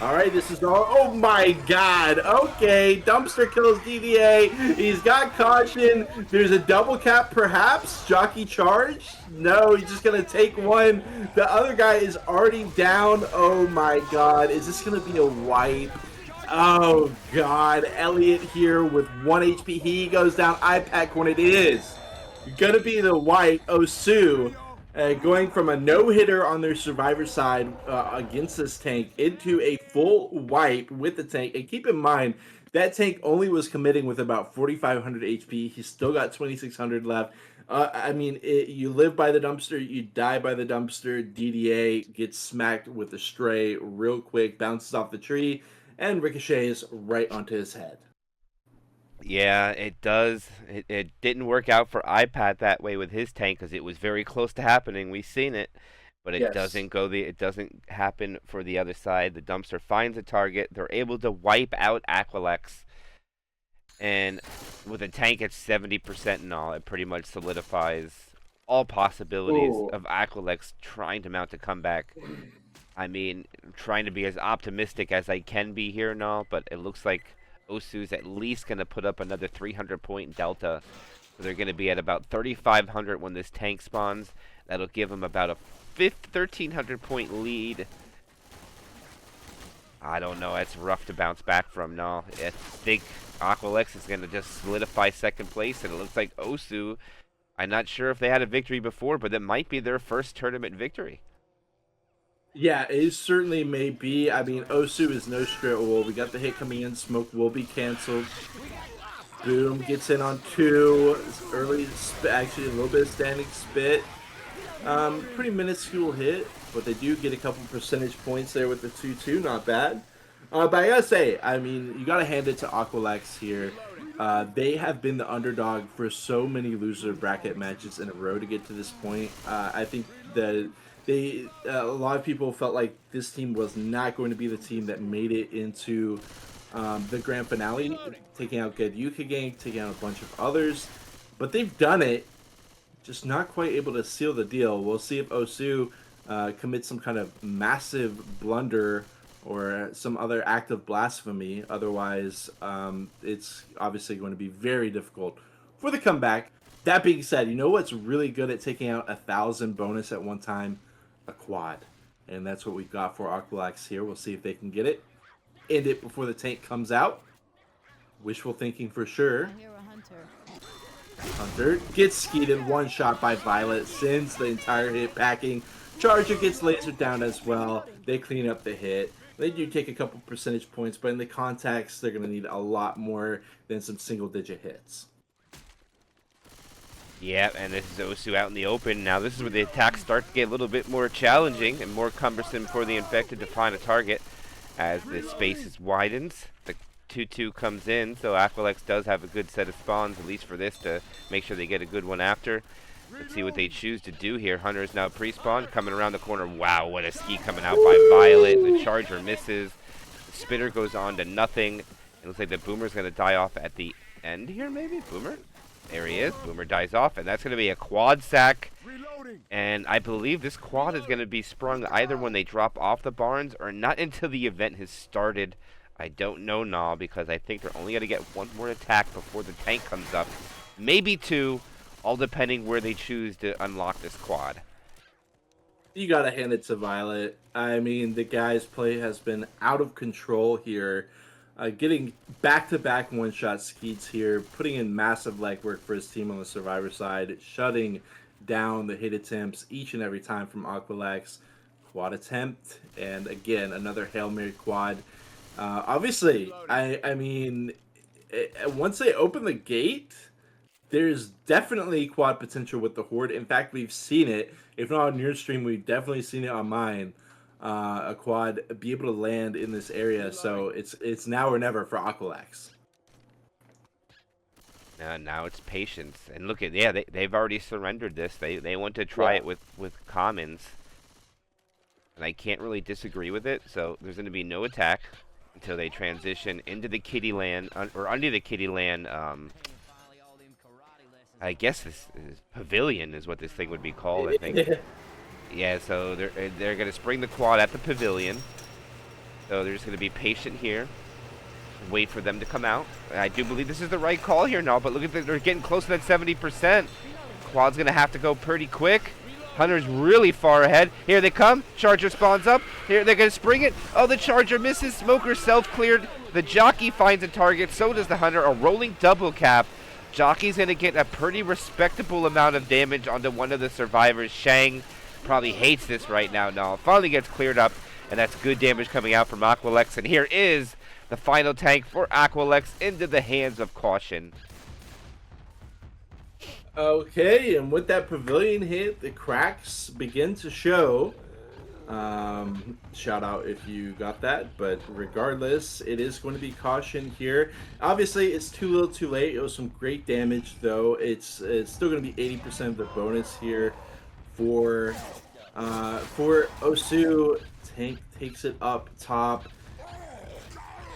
All right, this is all. Oh my God. Okay, Dumpster kills DDA. He's got caution. There's a double cap, perhaps. Jockey charge. No, he's just gonna take one. The other guy is already down. Oh my God. Is this gonna be a wipe? Oh God. Elliot here with 1 HP. He goes down. IPAC when it is gonna be the wipe. Osu. Going from a no-hitter on their survivor side against this tank into a full wipe with the tank. And keep in mind, that tank only was committing with about 4,500 HP. He's still got 2,600 left. I mean, you live by the dumpster, you die by the dumpster. DDA gets smacked with a stray real quick, bounces off the tree, and ricochets right onto his head. Yeah, it does. It didn't work out for iPad that way with his tank because it was very close to happening. We've seen it, but it doesn't go it doesn't happen for the other side. The dumpster finds a target. They're able to wipe out Aquilax, and with a tank at 70% and all, it pretty much solidifies all possibilities of Aquilax trying to mount a comeback. I mean, I'm trying to be as optimistic as I can be here and all, but it looks like Osu's at least going to put up another 300-point delta. So they're going to be at about 3,500 when this tank spawns. That'll give them about a 1,300-point lead. I don't know. It's rough to bounce back from. No, I think Aquilax is going to just solidify second place, and it looks like Osu, I'm not sure if they had a victory before, but that might be their first tournament victory. Yeah, it certainly may be. I mean, Osu is no straight wool. We got the hit coming in. Smoke will be canceled. Boom gets in on 2. Early, actually a little bit of standing spit. Pretty minuscule hit, but they do get a couple percentage points there with the 2-2. Not bad. But I gotta say, I mean, you gotta hand it to Aquilax here. They have been the underdog for so many loser bracket matches in a row to get to this point. I think that a lot of people felt like this team was not going to be the team that made it into the grand finale, taking out Good Yuka Gang, taking out a bunch of others, but they've done it, just not quite able to seal the deal. We'll see if Osu commits some kind of massive blunder or some other act of blasphemy. Otherwise, it's obviously going to be very difficult for the comeback. That being said, you know what's really good at taking out 1,000 bonus at one time? A quad. And that's what we've got for Aquilax here. We'll see if they can get it. End it before the tank comes out. Wishful thinking for sure. Hunter gets skeeted. One shot by Violet. Sends the entire hit packing. Charger gets lasered down as well. They clean up the hit. They do take a couple percentage points, but in the context, they're going to need a lot more than some single-digit hits. Yeah, and this is Osu out in the open. Now this is where the attacks start to get a little bit more challenging and more cumbersome for the infected to find a target. As the space widens, the 2-2 comes in, so Aquilax does have a good set of spawns, at least for this, to make sure they get a good one after. Let's see what they choose to do here. Hunter is now pre-spawned, coming around the corner. Wow, what a ski coming out by Violet. The charger misses. The spitter goes on to nothing. It looks like the Boomer's going to die off at the end here, maybe? Boomer? There he is. Boomer dies off, and that's going to be a quad sack. And I believe this quad is going to be sprung either when they drop off the barns or not until the event has started. I don't know now because I think they're only going to get one more attack before the tank comes up. Maybe 2, all depending where they choose to unlock this quad. You got to hand it to Violet. I mean, the guy's play has been out of control here. Getting back-to-back one-shot skeets here, putting in massive legwork for his team on the Survivor side, shutting down the hit attempts each and every time from Aquilax. Quad attempt, and again, another Hail Mary quad. Obviously, I mean, once they open the gate, there's definitely quad potential with the Horde. In fact, we've seen it. If not on your stream, we've definitely seen it on mine. A quad be able to land in this area, so it's now or never for Aquilax. Now it's patience. And look at, yeah, they've already surrendered this. They want to try it with commons. And I can't really disagree with it. So there's going to be no attack until they transition into the kitty land, or under the kitty land. I guess this is pavilion is what this thing would be called, I think. Yeah, so they're going to spring the quad at the pavilion. So they're just going to be patient here. Wait for them to come out. I do believe this is the right call here now, but look at they're getting close to that 70%. Quad's going to have to go pretty quick. Hunter's really far ahead. Here they come. Charger spawns up. Here they're going to spring it. Oh, the Charger misses. Smoker self-cleared. The Jockey finds a target. So does the Hunter. A rolling double cap. Jockey's going to get a pretty respectable amount of damage onto one of the survivors. Shang probably hates this right now. No, it finally gets cleared up, and that's good damage coming out from Aquilax. And here is the final tank for Aquilax into the hands of Caution. Okay, and with that pavilion hit, the cracks begin to show. Shout out if you got that, but regardless, it is going to be Caution here. Obviously, it's too little too late. It was some great damage, though. It's still going to be 80% of the bonus here for Osu. Tank takes it up top.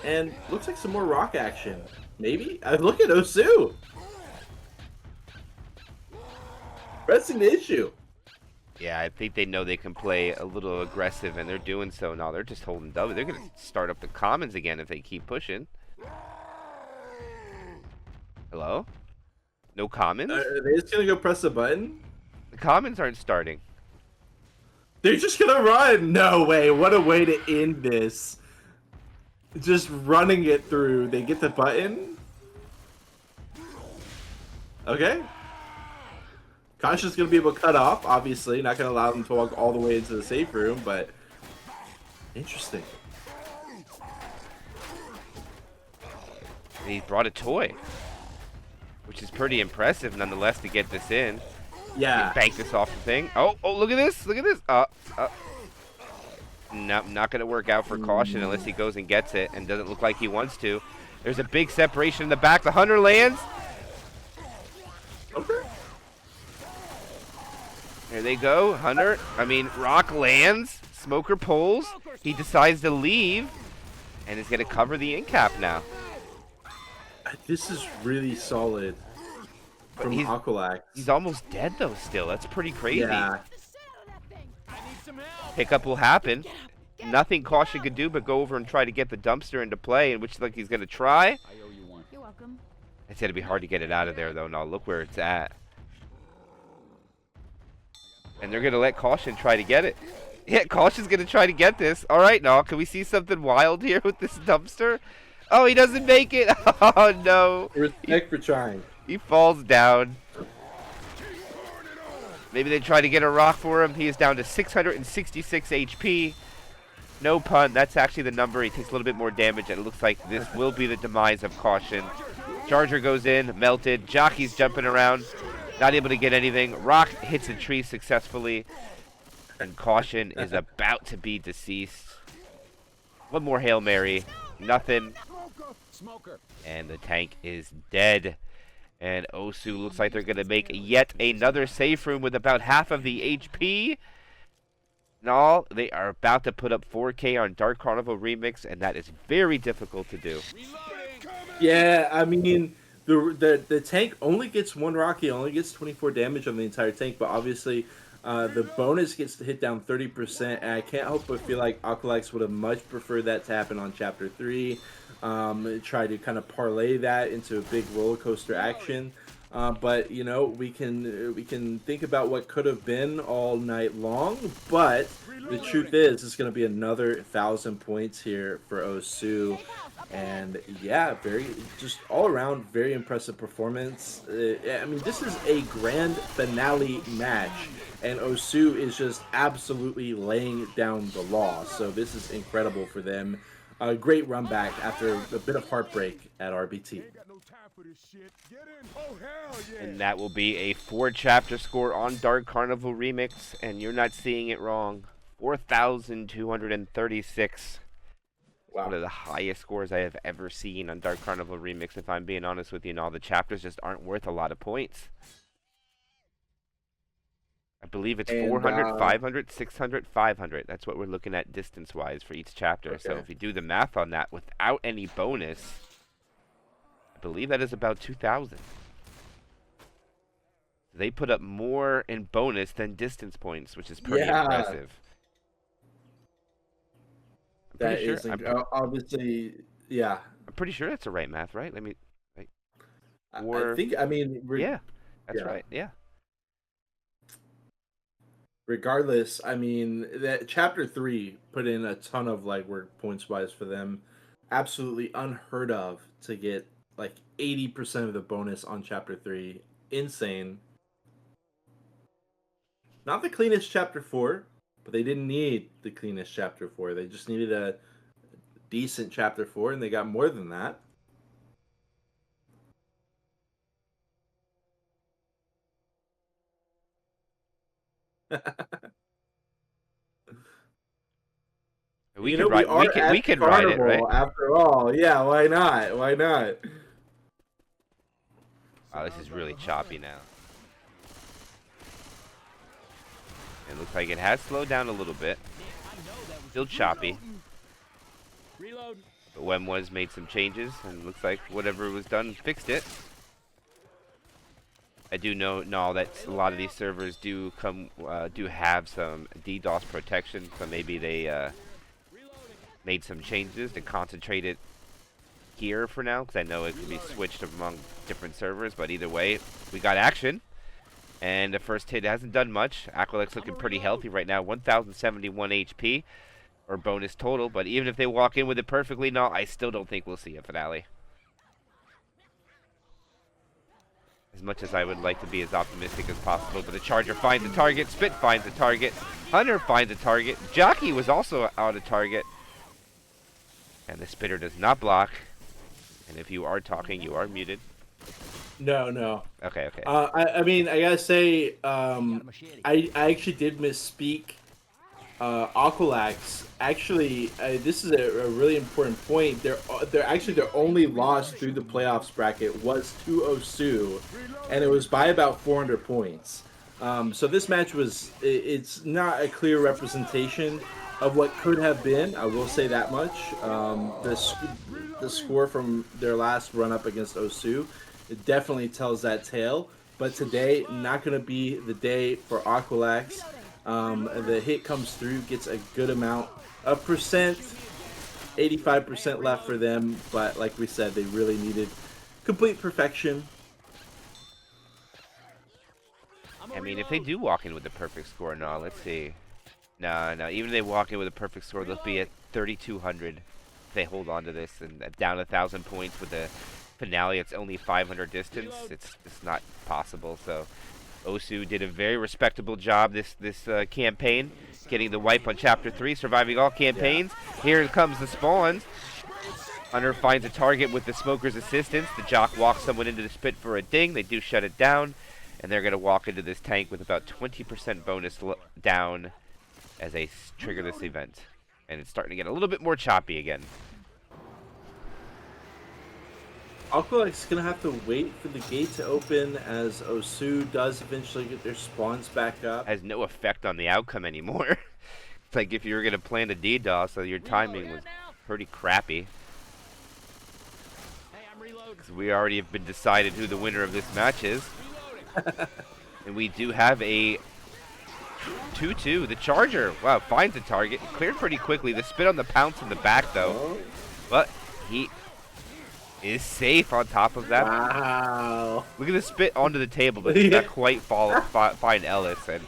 And looks like some more rock action. Maybe? Look at Osu! Pressing the issue. Yeah, I think they know they can play a little aggressive, and they're doing so now. They're just holding W. They're going to start up the commons again if they keep pushing. Hello? No commons? Are they just going to go press a button? The commons aren't starting. They're just going to run! No way. What a way to end this. Just running it through. They get the button? Okay. Caution's going to be able to cut off, obviously. Not going to allow them to walk all the way into the safe room, but interesting. He brought a toy, which is pretty impressive nonetheless to get this in. Yeah. Bank this off the thing. Oh, look at this. Look at this. No, not going to work out for Caution unless he goes and gets it, and doesn't look like he wants to. There's a big separation in the back. The Hunter lands. Okay. There they go. Hunter, Rock lands. Smoker pulls. He decides to leave, and is going to cover the in cap now. This is really solid from Aquilax. He's almost dead, though, still. That's pretty crazy. Yeah. Pickup will happen. Nothing Caution could do but go over and try to get the dumpster into play, and which like he's going to try. You're welcome. It's going to be hard to get it out of there, though. Now, look where it's at. And they're going to let Caution try to get it. Yeah, Caution's going to try to get this. All right, now, can we see something wild here with this dumpster? Oh, he doesn't make it. Oh, no. Respect for trying. He falls down. Maybe they try to get a rock for him. He is down to 666 HP. No pun. That's actually the number. He takes a little bit more damage, and it looks like this will be the demise of Caution. Charger goes in, melted. Jockey's jumping around, not able to get anything. Rock hits a tree successfully, and Caution is about to be deceased. One more Hail Mary. Nothing. And the tank is dead. And Osu looks like they're going to make yet another safe room with about half of the HP. No, they are about to put up 4K on Dark Carnival Remix, and that is very difficult to do. Yeah, I mean, the tank only gets one rock. He only gets 24 damage on the entire tank, but obviously the bonus gets to hit down 30%, and I can't help but feel like Aquilax would have much preferred that to happen on Chapter 3. Try to kind of parlay that into a big roller coaster action. But you know, we can think about what could have been all night long. But the truth is, it's going to be another 1,000 points here for Osu, and yeah, just all around very impressive performance. I mean, this is a grand finale match, and Osu is just absolutely laying down the law. So this is incredible for them. A great run back after a bit of heartbreak at RBT. And that will be a 4-chapter score on Dark Carnival Remix, and you're not seeing it wrong. 4,236. Wow. One of the highest scores I have ever seen on Dark Carnival Remix, if I'm being honest with you, and all the chapters just aren't worth a lot of points. I believe it's 400, 500, 600, 500. That's what we're looking at distance-wise for each chapter. Okay. So if you do the math on that without any bonus, I believe that is about 2,000. They put up more in bonus than distance points, which is pretty impressive. That is obviously, yeah. I'm pretty sure that's the right math, right? Let me. I think. I mean, yeah, that's right. Yeah. Regardless, I mean, that chapter 3 put in a ton of legwork points wise for them. Absolutely unheard of to get like 80% of the bonus on chapter 3. Insane. Not the cleanest chapter 4. But they didn't need the cleanest chapter 4. They just needed a decent chapter 4, and they got more than that. we could ride it, right? After all, yeah. Why not? Why not? Oh, this is really choppy now. It looks like it has slowed down a little bit. Still choppy. But Wem made some changes, and looks like whatever was done fixed it. I do know that a lot of these servers do have some DDoS protection, so maybe they made some changes to concentrate it here for now, because I know it can be switched among different servers. But either way, we got action. And the first hit hasn't done much. Aquilax looking pretty healthy right now. 1,071 HP, or bonus total. But even if they walk in with it perfectly, no, I still don't think we'll see a finale. As much as I would like to be as optimistic as possible. But the Charger finds the target. Spit finds the target. Hunter finds the target. Jockey was also out of target. And the Spitter does not block. And if you are talking, you are muted. No. Okay. I mean, I gotta say, I actually did misspeak. Aquilax, actually, this is a really important point. Their only loss through the playoffs bracket was to Osu, and it was by about 400 points. So this match it's not a clear representation of what could have been. I will say that much. The score from their last run up against Osu, it definitely tells that tale. But today, not going to be the day for Aquilax. The hit comes through, gets a good amount of percent, 85% left for them. But like we said, they really needed complete perfection. I mean, if they do walk in with the perfect score, no, let's see. No, even if they walk in with a perfect score, they'll be at 3,200 if they hold on to this, and down 1,000 points with the finale. It's only 500 distance. It's not possible. So Osu did a very respectable job this campaign, getting the wipe on Chapter 3, surviving all campaigns. Yeah. Here comes the spawns. Hunter finds a target with the Smoker's assistance. The Jock walks someone into the Spit for a ding. They do shut it down, and they're going to walk into this tank with about 20% bonus down as they trigger this event. And it's starting to get a little bit more choppy again. Aquilax is going to have to wait for the gate to open as Osu does eventually get their spawns back up. Has no effect on the outcome anymore. It's like if you were going to plan a DDoS, so your timing was pretty crappy. Because we already have been decided who the winner of this match is. And we do have a 2-2. The Charger, wow, finds the target. Cleared pretty quickly. The Spit on the pounce in the back, though. But he is safe on top of that. Wow. Look at the Spit onto the table, but not quite find Ellis. And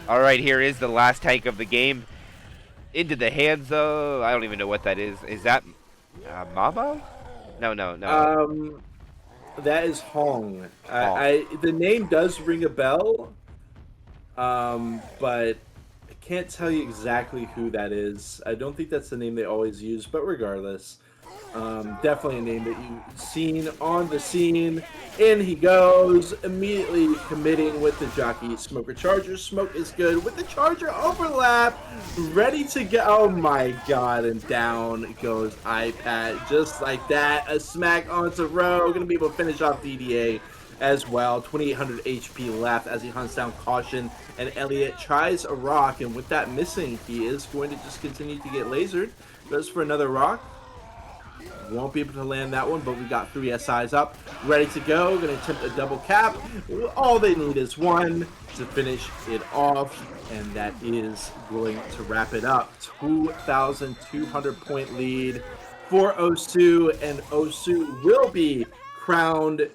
all right, here is the last tank of the game. Into the hands of, I don't even know what that is. Is that Mabo? No. That is Hong. The name does ring a bell, but I can't tell you exactly who that is. I don't think that's the name they always use, but regardless. Definitely a name that you've seen on the scene. In he goes, immediately committing with the jockey Smoker Charger. Smoke is good with the Charger overlap, ready to go. Oh my god, and down goes iPad just like that. A smack onto Row, gonna be able to finish off DDA as well. 2800 HP left as he hunts down Caution, and Elliot tries a rock, and with that missing, he is going to just continue to get lasered. Goes for another rock. Won't be able to land that one, but we got 3 SIs up, ready to go. Gonna attempt a double cap. All they need is one to finish it off, and that is going to wrap it up. 2,200 point lead for Osu, and Osu will be crowned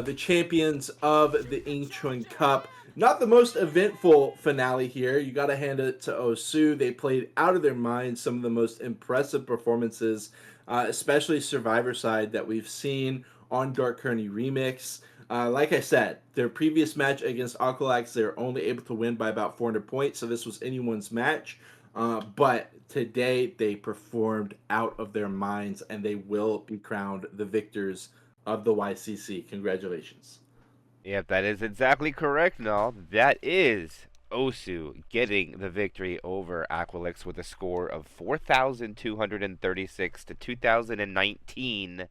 the champions of the Ying Chun Cup. Not the most eventful finale here. You got to hand it to Osu. They played out of their minds, some of the most impressive performances, especially Survivor side, that we've seen on Dark Kearney Remix. Like I said, their previous match against Aquilax, they were only able to win by about 400 points, so this was anyone's match. But today, they performed out of their minds, and they will be crowned the victors of the YCC. Congratulations. Yep, that is exactly correct, Null. That is Osu getting the victory over Aquilax with a score of 4,236 to 2019.